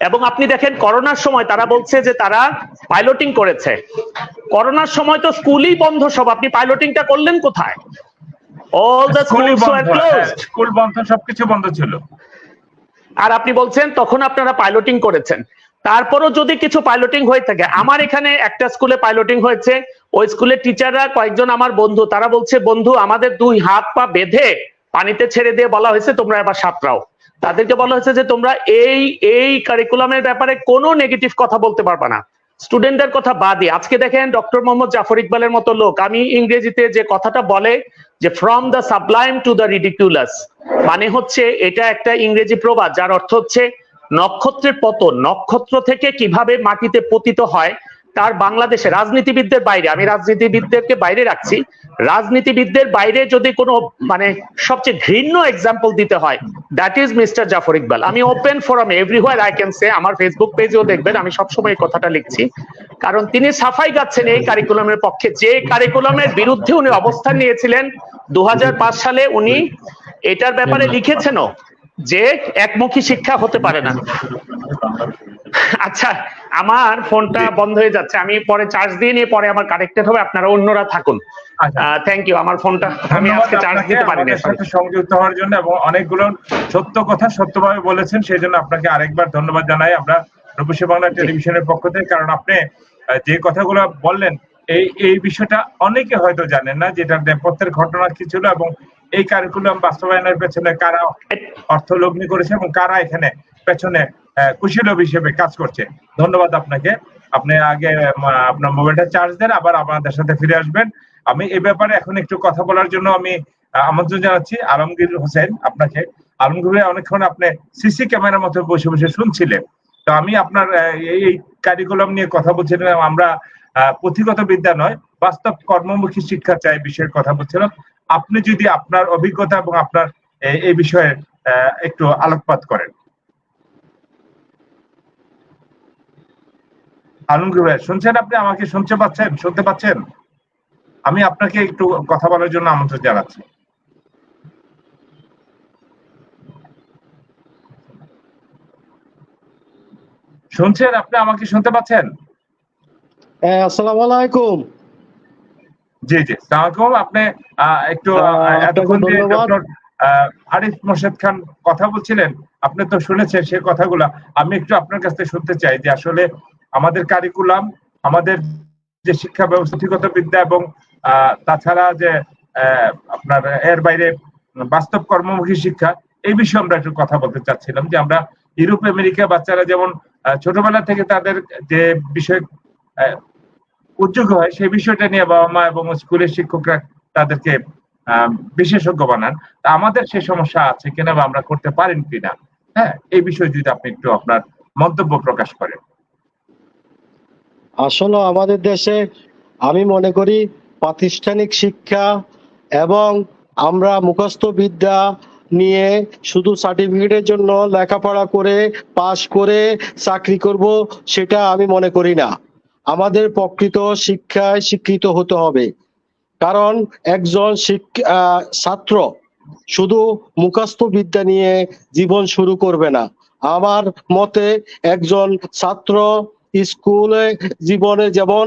এবং আপনি দেখেন করোনার সময় তারা বলছে যে তারা পাইলটিং করেছে। করোনার সময় তো স্কুলই বন্ধ সব, আপনি পাইলটিংটা করলেন কোথায়? All the schools were closed, school বন্ধ, সবকিছু বন্ধ ছিল। আর আপনি বলছেন তখন আপনারা পাইলটিং করেছেন। তারপরও যদি কিছু পাইলটিং হয়ে থাকে, আমার এখানে একটা স্কুলে পাইলটিং হয়েছে, ওই স্কুলের টিচাররা কয়েকজন আমার বন্ধু, তারা বলছে বন্ধু আমাদের 2 হাত পা বেঁধে পানিতে ছেড়ে দিয়ে বলা হয়েছে তোমরা এবার সাঁতরাও। তাদেরকে বলা হয়েছে যে তোমরা এই কারিকুলামের ব্যাপারে কোনো নেগেটিভ কথা বলতে পারবে না। স্টুডেন্টদের কথা বাদে আজকে দেখেন ডক্টর মোহাম্মদ জাফর ইকবালের মতো লোক, আমি ইংরেজিতে যে কথাটা বলে যে from the Sublime to the ridiculous, মানে হচ্ছে এটা একটা ইংরেজি প্রবাদ যার অর্থ হচ্ছে নক্ষত্রের পতন, নক্ষত্র থেকে কিভাবে মাটিতে পতিত হয় তার বাংলাদেশে রাজনীতিবিদদের বাইরে, আমি রাজনীতিবিদদেরকে বাইরে রাখছি, রাজনীতিবিদদের বাইরে যদি কোনো সবচেয়ে ঘৃণ্য এক্সাম্পল দিতে হয়, that is mister Zafar Iqbal. আমি ওপেন ফোরামে এভরিওয়্যার আই ক্যান সে, আমার ফেসবুক পেজেও দেখবেন আমি সবসময় এই কথাটা লিখছি, কারণ তিনি সাফাই গাচ্ছেন এই কারিকুলামের পক্ষে। যে কারিকুলামের বিরুদ্ধে উনি অবস্থান নিয়েছিলেন 2005 সালে, উনি এটার ব্যাপারে লিখেছেনও যে একমুখী শিক্ষা হতে পারে না। আচ্ছা, আমার ফোনটা বন্ধ হয়ে যাচ্ছে, আমি পরে চার্জ দিয়ে নিয়ে পরে আমার কানেক্টেড হবে, আপনারা অন্যরা থাকুন। Thank you. আমার ফোনটা আমি আজকে চার্জ দিতে পারিনি। সংযুক্ত হওয়ার জন্য এবং অনেকগুলো সত্য কথা সত্যভাবে বলেছেন, সেই জন্য আপনাকে আরেকবার ধন্যবাদ জানাই আমরা রূপসী বাংলা টেলিভিশনের পক্ষ থেকে। কারণ আপনি যে কথাগুলো বললেন এই বিষয়টা অনেকে হয়তো জানেন না, যেটা নেপথ্যের ঘটনা কি ছিল এবং এই কারিকুলাম বাস্তবায়নের পেছনে কারা অর্থ লগ্নি করেছে এবং কারা এখানে পেছনে কুশীলব হিসেবে কাজ করছে। ধন্যবাদ আপনাকে। আপনি আগে আপনার মোবাইলটা চার্জ দেন, আবার আমাদের সাথে ফিরে আসবেন। আমি এই ব্যাপারে এখন একটু কথা বলার জন্য আমি আমন্ত্রণ জানাচ্ছি আলমগীর হোসেন আপনাকে। আলমগীর ভাই, অনেকক্ষণ আপনি সিসি ক্যামেরার মতো বসে বসে শুনছিলেন, তো আমি আপনার এই কারিকুলাম নিয়ে কথা বলছিলাম। আমরা পুঁথিগত বিদ্যা নয়, বাস্তব কর্মমুখী শিক্ষা চাই বিষয়ের কথা বলছিলাম। আপনি যদি আপনার অভিজ্ঞতা এবং আপনার এই বিষয়ে একটু আলোকপাত করেন। আলমগীর ভাই শুনছেন? আপনি আমাকে শুনতে পাচ্ছেন? আমি আপনাকে একটু কথা বলার জন্য আমন্ত্রণ জানাচ্ছি। শুনছেন? আপনি আমাকে শুনতে পাচ্ছেন? আসসালামু আলাইকুম। জি জি, আসসালামু আলাইকুম। আপনি একটু এতক্ষণ যে ডক্টর আরিফ মোর্শেদ খান কথা বলছিলেন, আপনি তো শুনেছেন সেই কথাগুলো। আমি একটু আপনার কাছ থেকে শুনতে চাই যে আসলে আমাদের কারিকুলাম, আমাদের যে শিক্ষা ব্যবস্থা, পুঁথিগত বিদ্যা এবং তাছাড়া যে আপনার এর বাইরে বাস্তব কর্মমুখী শিক্ষা, এই বিষয়ে আমরা একটু কথা বলতে চাচ্ছিলাম। যে আমরা ইউরোপ আমেরিকা বাচ্চারা যেমন ছোটবেলা থেকে তাদের যে বিষয় উদ্যোগ হয়, সেই বিষয়টা নিয়ে বাবা মা এবং স্কুলের শিক্ষকরা তাদেরকে বিশেষজ্ঞ বানান। তা আমাদের সেই সমস্যা আছে কিনা বা আমরা করতে পারেন কিনা, হ্যাঁ, এই বিষয়ে যদি আপনি একটু আপনার মন্তব্য প্রকাশ করেন। আসলে আমাদের দেশে আমি মনে করি প্রাতিষ্ঠানিক শিক্ষা এবং আমরা মুখস্থ বিদ্যা নিয়ে শুধু সার্টিফিকেটের জন্য লেখাপড়া করে পাশ করে চাকরি করব, সেটা আমি মনে করি না। আমাদের প্রকৃত শিক্ষায় শিক্ষিত হতে হবে। কারণ একজন ছাত্র শুধু মুখস্থ বিদ্যা নিয়ে জীবন শুরু করবে না। আমার মতে একজন ছাত্র স্কুলে জীবনে যেমন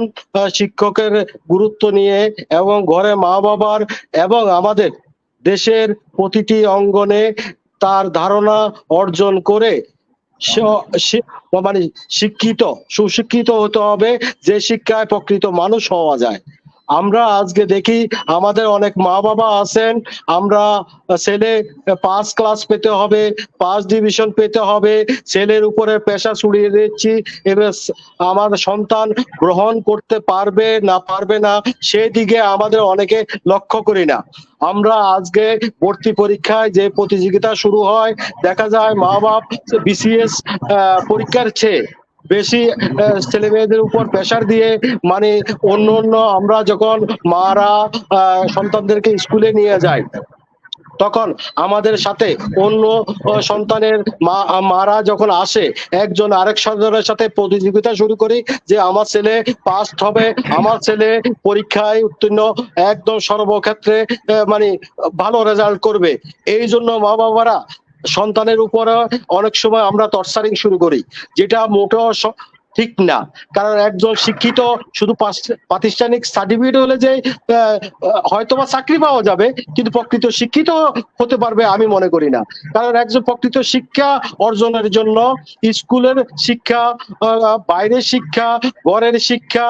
শিক্ষকের গুরুত্ব নিয়ে এবং ঘরে মা বাবার এবং আমাদের দেশের প্রতিটি অঙ্গনে তার ধারণা অর্জন করে মানে সুশিক্ষিত হতে হবে, যে শিক্ষায় প্রকৃত মানুষ হওয়া যায়। আমরা আজকে দেখি আমাদের অনেক মা বাবা আছেন, আমরা ছেলে পাস ক্লাস পেতে হবে, পাস ডিভিশন পেতে হবে, ছেলের উপরে পেশা ছড়িয়ে দিচ্ছি, এবার আমার সন্তান গ্রহণ করতে পারবে না সেদিকে আমাদের অনেকে লক্ষ্য করি না। আমরা আজকে ভর্তি পরীক্ষায় যে প্রতিযোগিতা শুরু হয়, দেখা যায় মা বাপ বিসিএস পরীক্ষার চেয়ে বেশি ছেলে মেয়েদের উপর প্রেসার দিয়ে, মানে অন্য আমরা যখন মারা সন্তানদেরকে স্কুলে নিয়ে যায়, তখন আমাদের সাথে অন্য সন্তানের মারা যখন আসে, একজন আরেক সন্তানের সাথে প্রতিযোগিতা শুরু করি যে আমার ছেলে পাস হবে, আমার ছেলে পরীক্ষায় উত্তীর্ণ একদম সর্বক্ষেত্রে মানে ভালো রেজাল্ট করবে। এই জন্য মা বাবারা সন্তানের উপরে অনেক সময় আমরা টর্চারিং শুরু করি, যেটা মোটেও ঠিক না। কারণ একজন শিক্ষিত শুধু প্রাতিষ্ঠানিক সার্টিফিকেট হলে যে হয়তোবা চাকরি পাওয়া যাবে, কিন্তু প্রকৃত শিক্ষিত হতে পারবে আমি মনে করি না। কারণ একজন প্রকৃত শিক্ষা অর্জনের জন্য স্কুলের শিক্ষা, বাইরের শিক্ষা, ঘরের শিক্ষা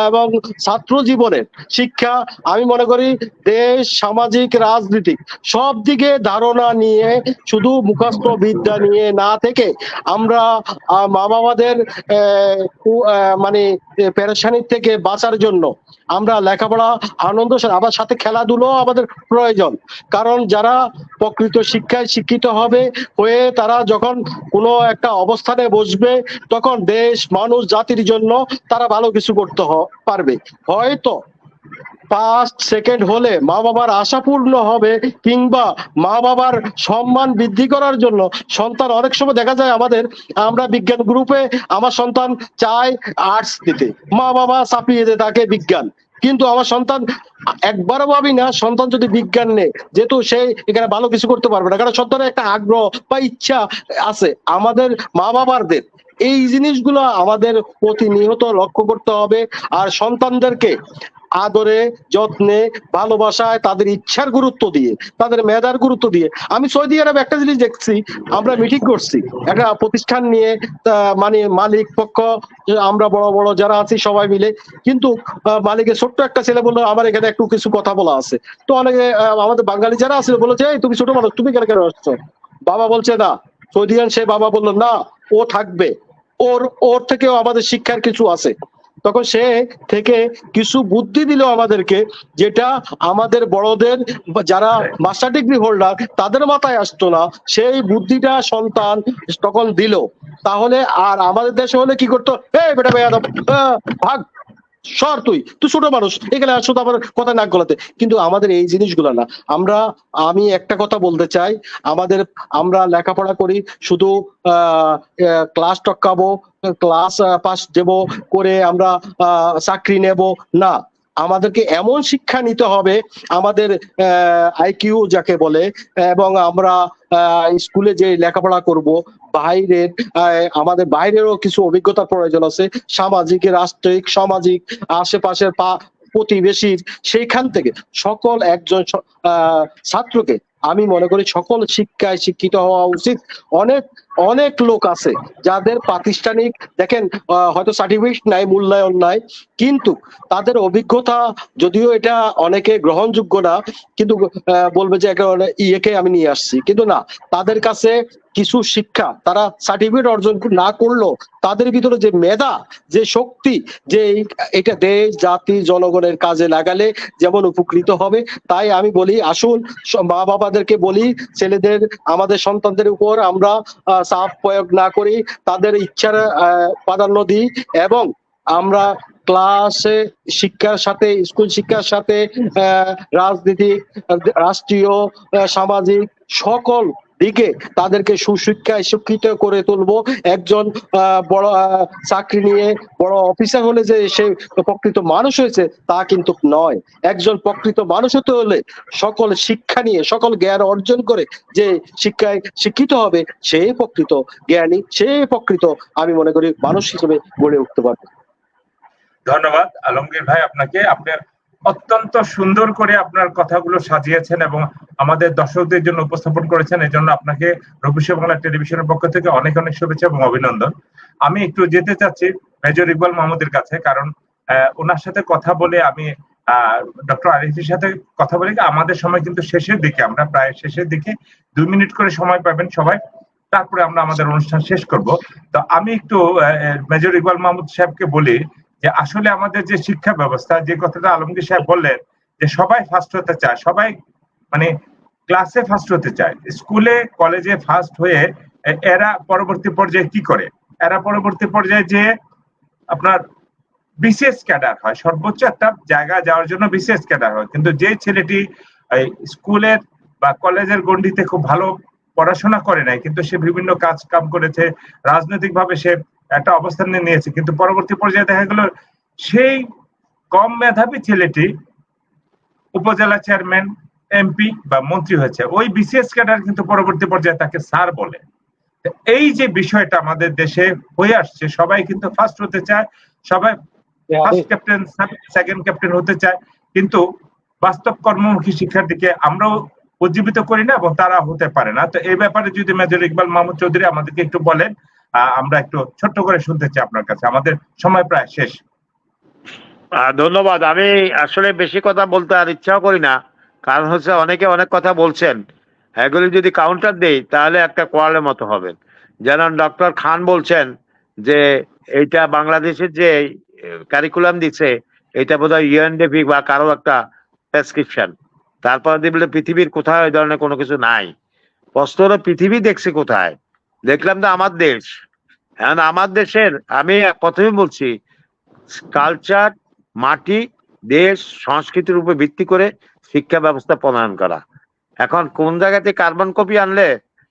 এবং ছাত্র জীবনের শিক্ষা, আমি মনে করি দেশ, সামাজিক, রাজনীতিক সব দিকে ধারণা নিয়ে, শুধু মুখস্থ বিদ্যা নিয়ে না থেকে আমরা মা বাবাদের মানে পেরেশানির থেকে বাঁচার জন্য আমরা লেখাপড়া আনন্দ, আবার সাথে খেলাধুলো আমাদের প্রয়োজন। কারণ যারা প্রকৃত শিক্ষায় শিক্ষিত হয়ে তারা যখন কোনো একটা অবস্থানে বসবে, তখন দেশ, মানুষ, জাতির জন্য তারা ভালো কিছু করতে পারবে। হয়তো ফার্স্ট সেকেন্ড হলে মা বাবার আশা পূর্ণ হবে, কিংবা মা বাবার সম্মান বৃদ্ধি করার জন্য সন্তান, অনেক সময় দেখা যায় আমরা বিজ্ঞান গ্রুপে আমার সন্তান চায় আর্টস দিতে, মা বাবা চাপিয়ে দেয় তাকে বিজ্ঞান, কিন্তু আমার সন্তান একবারও ভাবি না সন্তান যদি বিজ্ঞান নেয়, যেহেতু সে এখানে ভালো কিছু করতে পারবে না, কারণ সন্তানের একটা আগ্রহ বা ইচ্ছা আছে। আমাদের মা বাবাদের এই জিনিসগুলো আমাদের প্রতিনিয়ত লক্ষ্য করতে হবে। আর সন্তানদেরকে আদরে, যত্নে, ভালোবাসায়, তাদের ইচ্ছার গুরুত্ব দিয়ে, তাদের মেধার গুরুত্ব দিয়ে। আমি সৌদি আরবে একটা জিনিস দেখছি, আমরা মিটিং করছি একটা প্রতিষ্ঠান নিয়ে, মানে মালিক পক্ষ, আমরা বড় বড় যারা আছি সবাই মিলে, কিন্তু মালিকের ছোট্ট একটা ছেলে বললো আমার এখানে একটু কিছু কথা বলা আছে। তো অনেকে আমাদের বাঙালি যারা আছে বলেছে, এই তুমি ছোট মানুষ, তুমি কেন আসছো? বাবা বলছে না, সৌদিয়ান সে বাবা বললো না, ও থাকবে, ওর থেকেও আমাদের শিক্ষার কিছু আছে। তখন সে থেকে কিছু বুদ্ধি দিল আমাদেরকে, যেটা আমাদের বড়দের যারা মাস্টার ডিগ্রি হোল্ডার তাদের মাথায় আসতো না, সেই বুদ্ধিটা সন্তান তখন দিল। তাহলে আর আমাদের দেশে হলে কি করতো, এই বেটা ভাইয়া ভাগ সর, তুই ছোট মানুষ, এখানে আসো তো আমার কথা নাক গলাতে। কিন্তু আমাদের এই জিনিসগুলো না। আমি একটা কথা বলতে চাই, আমরা লেখাপড়া করি শুধু ক্লাস টপকাবো, ক্লাস পাস দেব করে আমরা চাকরি নেব না। আমাদেরকে এমন শিক্ষা নিতে হবে, আমাদের আইকিউ যাকে বলে, এবং আমরা স্কুলে যে লেখাপড়া করব, আমাদের বাইরেরও কিছু অভিজ্ঞতার প্রয়োজন আছে, সামাজিক, রাষ্ট্রিক, সামাজিক, আশেপাশের প্রতিবেশীর, সেইখান থেকে সকল একজন ছাত্রকে আমি মনে করি সকল শিক্ষায় শিক্ষিত হওয়া উচিত। অনেক লোক আছে যাদের প্রাতিষ্ঠানিক, দেখেন হয়তো সার্টিফিকেট নাই, মূল্যায়ন নাই, কিন্তু তাদের অভিজ্ঞতা, যদিও এটা অনেকে গ্রহণযোগ্য না, কিন্তু বলবে যে ইয়েকে আমি নিয়ে আসছি, কিন্তু না, তাদের কাছে কিছু শিক্ষা তারা সার্টিফিকেট অর্জন না করলো, তাদের ভিতরে যে মেধা, যে শক্তি, যে এটা দেশ জাতি জনগণের কাজে লাগালে যেমন উপকৃত হবে। তাই আমি বলি, আসুন মা বাবাদেরকে বলি, ছেলেদের আমাদের সন্তানদের উপর আমরা চাপ প্রয়োগ না করি, তাদের ইচ্ছার প্রাধান্য দিই, এবং আমরা ক্লাসে শিক্ষার সাথে, স্কুল শিক্ষার সাথে রাজনীতি, রাষ্ট্রীয়, সামাজিক সকল দিকে তাদেরকে সুশিক্ষায় শিক্ষিত করে তুলবো। একজন বড় চাকরি নিয়ে বড় অফিসার হলে যে সে প্রকৃত মানুষ হয়েছে তা কিন্তু নয়। একজন প্রকৃত মানুষ হতে হলে সকল শিক্ষা নিয়ে, সকল জ্ঞান অর্জন করে যে শিক্ষায় শিক্ষিত হবে, সে প্রকৃত জ্ঞানী, সে প্রকৃত আমি মনে করি মানুষ হিসেবে গড়ে উঠতে পারবে। ধন্যবাদ আলমগীর ভাই আপনাকে। আপনি অত্যন্ত সুন্দর করে আপনার কথাগুলো সাজিয়েছেন এবং আমাদের দর্শকদের জন্য উপস্থাপন করেছেন। এই জন্য আপনাকে রূপসী বাংলা টেলিভিশনের পক্ষ থেকে অনেক অনেক শুভেচ্ছা এবং অভিনন্দন। আমি একটু যেতে চাচ্ছি মেজর ইকবাল মাহমুদের কাছে, কারণ ওনার সাথে কথা বলে আমি ডক্টর আরিফের সাথে কথা বলে আমাদের সময় কিন্তু শেষের দিকে, আমরা প্রায় শেষের দিকে 2 মিনিট করে সময় পাবেন সবাই, তারপরে আমরা আমাদের অনুষ্ঠান শেষ করব। তো আমি একটু মেজর ইকবাল মাহমুদ সাহেবকে বলি যে আসলে আমাদের যে শিক্ষা ব্যবস্থা, যে কথাটা আলমগীর সাহেব বললেন যে সবাই ফার্স্ট হতে চায়, সবাই মানে ক্লাসে ফার্স্ট হতে চায়, স্কুলে কলেজে ফার্স্ট হয়ে এরা পরবর্তী পর্যায়ে কি করে, এরা পরবর্তী পর্যায়ে যে আপনার বিশেষ ক্যাডার হয়, সর্বোচ্চ একটা জায়গা যাওয়ার জন্য বিশেষ ক্যাডার হয়। কিন্তু যে ছেলেটি স্কুলের বা কলেজের গণ্ডিতে খুব ভালো পড়াশোনা করে নাই, কিন্তু সে বিভিন্ন কাজ কাম করেছে, রাজনৈতিক ভাবে সে একটা অবস্থান নিয়েছে, কিন্তু পরবর্তী পর্যায়ে দেখা গেল সেই কম মেধাবী ছেলেটি উপজেলা চেয়ারম্যান, এমপি বা মন্ত্রী হয়েছে, ওই বিশেষ ক্যাডার কিন্তু পরবর্তী পর্যায়ে তাকে স্যার বলে। এই যে বিষয়টা আমাদের দেশে হয়ে আসছে, সবাই কিন্তু ফার্স্ট হতে চায়, সবাই ফার্স্ট ক্যাপ্টেন সেকেন্ড ক্যাপ্টেন হতে চায়, কিন্তু বাস্তব কর্মমুখী শিক্ষার দিকে আমরাও উজ্জীবিত করি না এবং তারা হতে পারে না। তো এই ব্যাপারে যদি মেজর ইকবাল মাহমুদ চৌধুরী আমাদেরকে একটু বলেন, আমরা একটু ছোট্ট করে শুনতে চাই আপনার কাছে, আমাদের সময় প্রায় শেষ। ধন্যবাদ। আমি আসলে বেশি কথা বলতে আর ইচ্ছাও করি না, কারণ হচ্ছে অনেকে অনেক কথা বলছেন, এগুলি যদি কাউন্টার দেই তাহলে একটা কোয়ালের মতো হবে। যেমন ডক্টর খান বলছেন যে এইটা বাংলাদেশের যে কারিকুলাম দিচ্ছে এটা বোধহয় ইউএনডিপি বা কারো একটা প্রেসক্রিপশন। তারপর দেখলে পৃথিবীর কোথাও এই ধরনের কোনো কিছু নাই। প্রশ্ন হলো পৃথিবী দেখছে কোথায়? দেখলাম তো আমার দেশ। এখন আমার দেশের আমি প্রথমে বলছি কালচার, মাটি, দেশ, সংস্কৃতির উপর ভিত্তি করে শিক্ষা ব্যবস্থা প্রণয়ন করা। এখন কোন জায়গাতে কার্বন কপি আনলে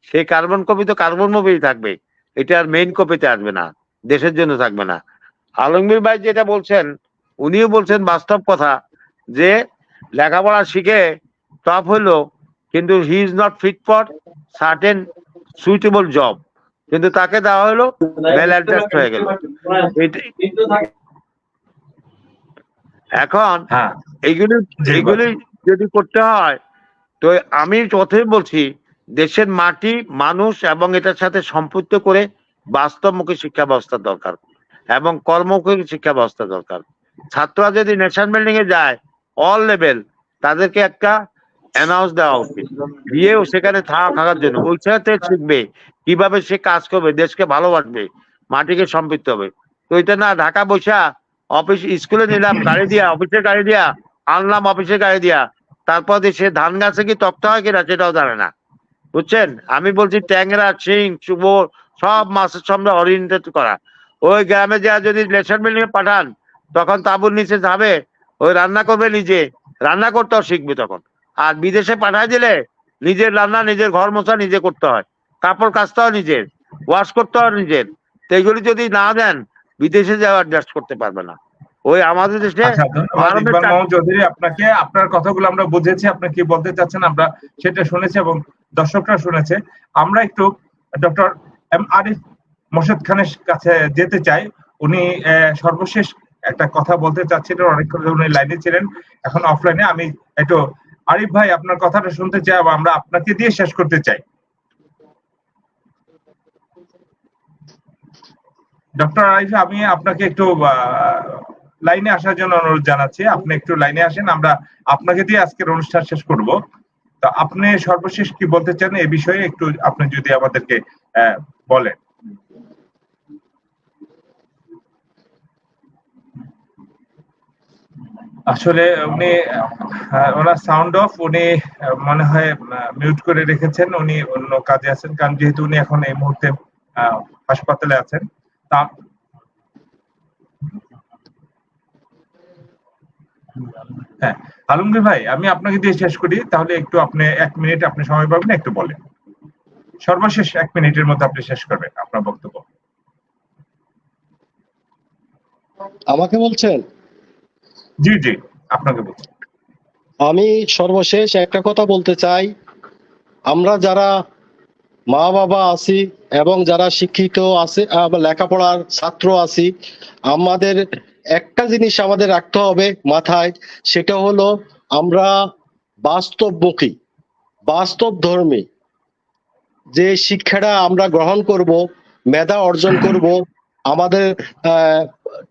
সেই কার্বন কপি তো কার্বন মুভি থাকবে, এটা আর মেইন কপিতে আসবে না, দেশের জন্য থাকবে না। আলমগীর ভাই যেটা বলছেন উনিও বলছেন বাস্তব কথা, যে লেখাপড়া শিখে টপ হইলো কিন্তু he is not fit for certain suitable job, কিন্তু তাকে দেওয়া হলো ওয়েল অ্যাডজাস্ট হয়ে গেল। এখন এইগুলি যদি করতে হয় তো আমি প্রথমে বলছি দেশের মাটি, মানুষ এবং এটার সাথে সম্পৃক্ত করে বাস্তবমুখী শিক্ষা ব্যবস্থা দরকার এবং কর্মমুখী শিক্ষা ব্যবস্থা দরকার। ছাত্ররা যদি ন্যাশনাল বিল্ডিং এ যায় অল লেভেল, তাদেরকে একটা অ্যানাউন্স দেওয়া উচিত, দিয়েও সেখানে থাকার জন্য ওই সাথে শিখবে কিভাবে সে কাজ করবে, দেশকে ভালোবাসবে, মাটিকে সম্পৃক্ত হবে। তো এটা না ঢাকা বৈশা অফিস স্কুলে নিলাম গাড়ি দিয়া, অফিসের গাড়ি দিয়া আনলাম, অফিসের গাড়ি দিয়া, তারপর সে ধান গাছে কি তপ্ত হয় কিনা সেটাও জানে না, বুঝছেন? আমি বলছি ট্যাংরা, শিং, চুবর সব মাছের সামনে অরিয়েন্টেড করা। ওই গ্রামে যা যদি ন্যাশনাল বিল্ডিং এ পাঠান তখন তাঁবুর নিচে যাবে, ওই রান্না করবে, নিজে রান্না করতেও শিখবে তখন। আর বিদেশে পাঠায় দিলে নিজের রান্না, নিজের ঘর মোছা নিজে করতে হয়, কাপড় কাচতে হয় নিজের, ওয়াশ করতে হয় নিজের। তো এইগুলি যদি না দেন বিদেশে যাওয়া অ্যাডজাস্ট করতে পারবে না। ওই আমাদের দেশে চৌধুরী, আপনাকে আপনার কথাগুলো আমরা বুঝেছি, আপনি কি বলতে চাচ্ছেন আমরা সেটা শুনেছি এবং দর্শকরা শুনেছে। আমরা একটু ডক্টর এম আরিফ মোর্শেদ খানের কাছে যেতে চাই। উনি সর্বশেষ একটা কথা বলতে চাচ্ছিলেন, অনেকক্ষণ উনি লাইনে ছিলেন, এখন অফলাইনে। আমি একটু আরিফ ভাই আপনার কথাটা শুনতে চাই এবং আমরা আপনাকে দিয়ে শেষ করতে চাই। ডক্টর আরিফ, আমি আপনাকে একটু লাইনে আসার জন্য অনুরোধ জানাচ্ছি, আপনি একটু লাইনে আসেন, আমরা আপনাকে দিয়ে আজকের অনুষ্ঠান শেষ করব। তো আপনি সর্বশেষ কি বলতে চান এই বিষয়ে একটু আপনি যদি আমাদেরকে বলেন। আসলে উনি ওনার সাউন্ড অফ, উনি মনে হয় মিউট করে রেখেছেন, উনি অন্য কাজে আছেন, কারণ যেহেতু উনি এখন এই মুহূর্তে হাসপাতালে আছেন। তা হ্যাঁ, আলমগীর ভাই, আমি আপনাকে দিয়ে শেষ করি, তাহলে একটু আপনি 1 মিনিট আপনি সময় পাবেন, একটু বলেন। সর্বশেষ 1 মিনিটের মধ্যে আপনি শেষ করবেন আপনার বক্তব্য। আমাকে বলছেন? জি জি, আপনাকে বলছি। আমি সর্বশেষ একটা কথা বলতে চাই, আমরা যারা মা বাবা আছি এবং যারা শিক্ষিত আছে, লেখাপড়ার ছাত্র আছি, আমাদের একটা জিনিস আমাদের রাখতে হবে মাথায়, সেটা হলো আমরা বাস্তবমুখী, বাস্তব ধর্মী যে শিক্ষাটা আমরা গ্রহণ করব, মেধা অর্জন করব, আমাদের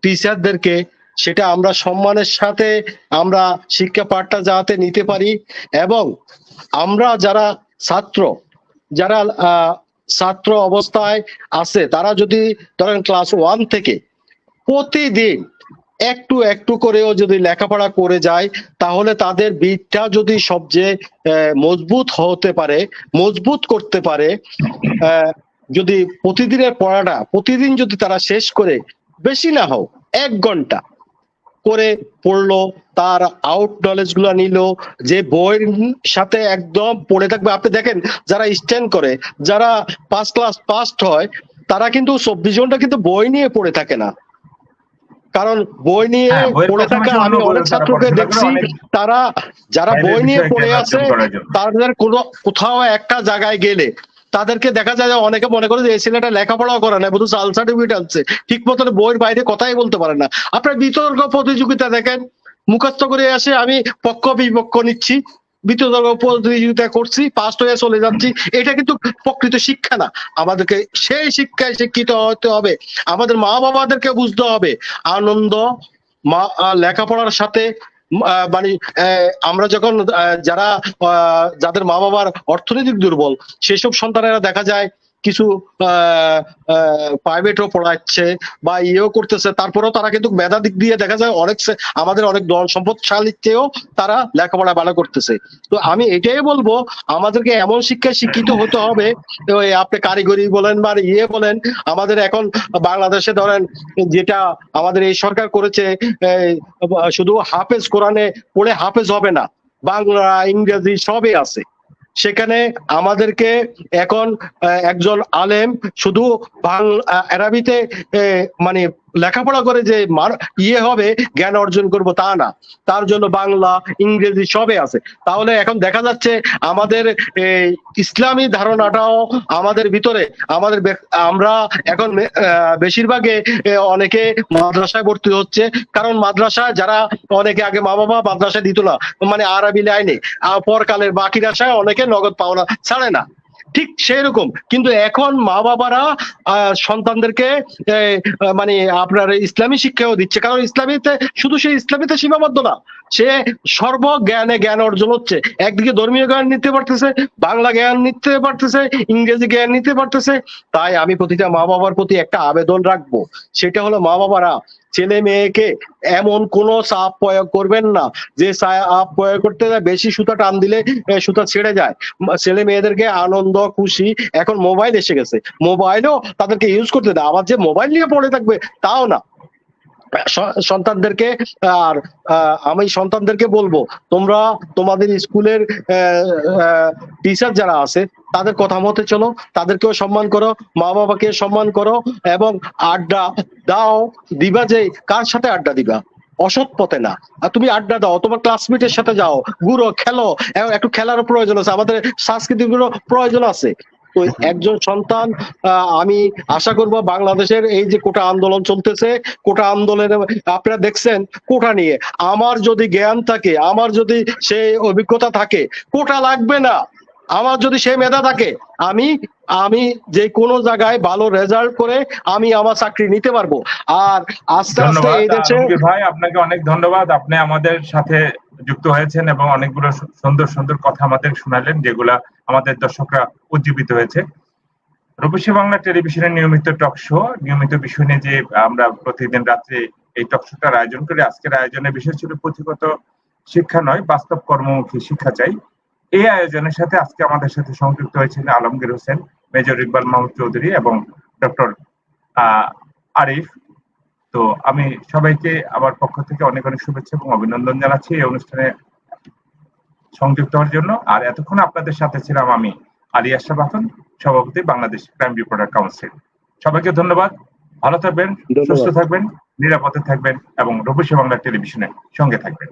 টিচারদেরকে সেটা আমরা সম্মানের সাথে আমরা শিক্ষা পাঠটা যাতে নিতে পারি। এবং আমরা যারা ছাত্র, যারা ছাত্র অবস্থায় আছে, তারা যদি ধরেন ক্লাস 1 থেকে প্রতিদিন একটু একটু করেও যদি লেখাপড়া করে যায়, তাহলে তাদের ভিতটা যদি সবচেয়ে মজবুত হতে পারে, মজবুত করতে পারে, যদি প্রতিদিনের পড়াটা প্রতিদিন যদি তারা শেষ করে, বেশি না হোক 1 ঘন্টা করে পড়লো, তার আউট নলেজ গুলা নিল, যে বইয়ের সাথে একদম পড়ে থাকবে। আপনি দেখেন যারা স্ট্যান্ড করে, যারা 5 ক্লাস পাস্ট হয়, তারা কিন্তু 24 ঘন্টা কিন্তু বই নিয়ে পড়ে থাকে না। কারণ বই নিয়ে পড়ে থাকা আমি অনেক ছাত্রকে দেখছি, তারা যারা বই নিয়ে পড়ে আছে, তাদের কোথাও একটা জায়গায় গেলে তাদেরকে দেখা যায় যে অনেকে মনে করে যে এই ছেলেটা লেখাপড়াও করে না, শুধু সাল সার্টিফিকেট আনছে, ঠিক মতো বইয়ের বাইরে কথাই বলতে পারে না। আপনার বিতর্ক প্রতিযোগিতা দেখেন, মুখস্থ করে আসে, আমি পক্ষ বিপক্ষ নিচ্ছি, বিতর্ক প্রতিযোগিতা করছি, পাস্ট হয়ে চলে যাচ্ছি। এটা কিন্তু প্রকৃত শিক্ষা না। আমাদেরকে সেই শিক্ষায় শিক্ষিত হতে হবে। আমাদের মা বাবাদেরকে বুঝতে হবে আনন্দ লেখাপড়ার সাথে, মানে আমরা যখন যাদের মা বাবার অর্থনৈতিক দুর্বল, সেসব সন্তানেরা দেখা যায় কিছু প্রাইভেটও পড়াচ্ছে বা ইয়েও করতেছে, তারপরেও তারা কিন্তু মেধা দিক দিয়ে দেখা যায় আমাদের অনেক দল সম্পদশালীর চেয়েও তারা লেখাপড়া ভালো করতেছে। তো আমি এটাই বলবো, আমাদেরকে এমন শিক্ষায় শিক্ষিত হতে হবে, আপনি কারিগরি বলেন বা ইয়ে বলেন, আমাদের এখন বাংলাদেশে ধরেন যেটা আমাদের এই সরকার করেছে, শুধু হাফেজ কোরআনে পড়ে হাফেজ হবে না, বাংলা ইংরেজি সবই আছে সেখানে। আমাদেরকে এখন একজন আলেম শুধু আরবিতে মানে লেখাপড়া করে যে ইয়ে হবে, জ্ঞান অর্জন করব তা না, তার জন্য বাংলা ইংরেজি সবে আছে। তাহলে এখন দেখা যাচ্ছে আমাদের ইসলামী ধারণাটাও আমাদের ভিতরে, আমরা এখন বেশিরভাগে অনেকে মাদ্রাসায় ভর্তি হচ্ছে, কারণ মাদ্রাসায় যারা অনেকে আগে মা বাবা মাদ্রাসায় দিত না, মানে আরবি লাইনে পরকালের বাকি রাশায় অনেকে নগদ পাওনা ছাড়ে না, ঠিক সেই রকম। কিন্তু এখন মা বাবারা সন্তানদেরকে মানে আপনার ইসলামী শিক্ষাও দিচ্ছে, কারণ ইসলামীতে শুধু সেই ইসলামীতে সীমাবদ্ধ না, সে সর্বজ্ঞানে জ্ঞান অর্জন হচ্ছে। একদিকে ধর্মীয় জ্ঞান নিতে পারতেছে, বাংলা জ্ঞান নিতে পারতেছে, ইংরেজি জ্ঞান নিতে পারতেছে। তাই আমি প্রতিটা মা বাবার প্রতি একটা আবেদন রাখবো, সেটা হলো মা বাবারা ছেলে মেয়েকে এমন কোনো চাপ প্রয়োগ করবেন না যে চাপ প্রয়োগ করতে বেশি সুতা টান দিলে সুতা ছেড়ে যায়। ছেলে মেয়েদেরকে আনন্দ খুশি, এখন মোবাইল এসে গেছে, মোবাইলও তাদেরকে ইউজ করতে দেয়। আবার যে মোবাইল নিয়ে পড়ে থাকবে তাও না। সন্তানদেরকে আর আমি সন্তানদেরকে বলবো, তোমরা তোমাদের স্কুলের টিচার যারা আছে তাদের কথা মতে চলো, তাদেরকেও সম্মান করো, মা বাবাকে সম্মান করো, এবং আড্ডা দাও, দিবা যে কার সাথে আড্ডা দিবা, অসৎ পথে না। আর তুমি আড্ডা দাও, তোমার ক্লাসমেটের সাথে যাও, ঘুরো, খেলো, একটু খেলারও প্রয়োজন আছে, আমাদের সাংস্কৃতিক প্রয়োজন আছে। তো একজন সন্তান, আমি আশা করব বাংলাদেশের এই যে কোটা আন্দোলন চলতেছে, কোটা আন্দোলনে আপনারা দেখছেন কোটা নিয়ে, আমার যদি জ্ঞান থাকে, আমার যদি সেই অভিজ্ঞতা থাকে, কোটা লাগবে না। আমার যদি সেই মেধা থাকে, আমি যে কোনো জায়গায় ভালো রেজাল্ট করে আমি আমার চাকরি নিতে পারবো। আর আস্তে আস্তে এই দেশে ভাই আপনাকে অনেক ধন্যবাদ, আপনি আমাদের সাথে যুক্ত হয়েছেন এবং অনেকগুলো সুন্দর সুন্দর কথা আমাদের শোনালেন, যেগুলা আমাদের দর্শকরা উজ্জীবিত হয়েছে। রূপসী বাংলা টেলিভিশনের নিয়মিত টক শো, নিয়মিত বিষয় নিয়ে যে আমরা প্রতিদিন রাত্রে এই টক শোটার আয়োজন করি, আজকের আয়োজনের বিষয় ছিল পুঁথিগত শিক্ষা নয়, বাস্তব কর্মমুখী শিক্ষা চাই। এই আয়োজনের সাথে আজকে আমাদের সাথে সংযুক্ত হয়েছিলেন আলমগীর হোসেন, মেজর ইকবাল মাহমুদ চৌধুরী এবং ডক্টর আরিফ। তো আমি সবাইকে আমার পক্ষ থেকে অনেক অনেক শুভেচ্ছা এবং অভিনন্দন জানাচ্ছি এই অনুষ্ঠানে সংযুক্ত হওয়ার জন্য। আর এতক্ষণ আপনাদের সাথে ছিলাম আমি আলী আশরাফ খান, সভাপতি বাংলাদেশ ক্রাইম রিপোর্টার কাউন্সিল। সবাইকে ধন্যবাদ, ভালো থাকবেন, সুস্থ থাকবেন, নিরাপদে থাকবেন এবং রূপসী বাংলা টেলিভিশনের সঙ্গে থাকবেন।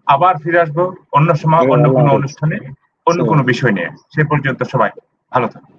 আবার ফিরে আসবো অন্য সময়, অন্য কোনো অনুষ্ঠানে, অন্য কোনো বিষয় নিয়ে। সে পর্যন্ত সবাই ভালো থাকবেন।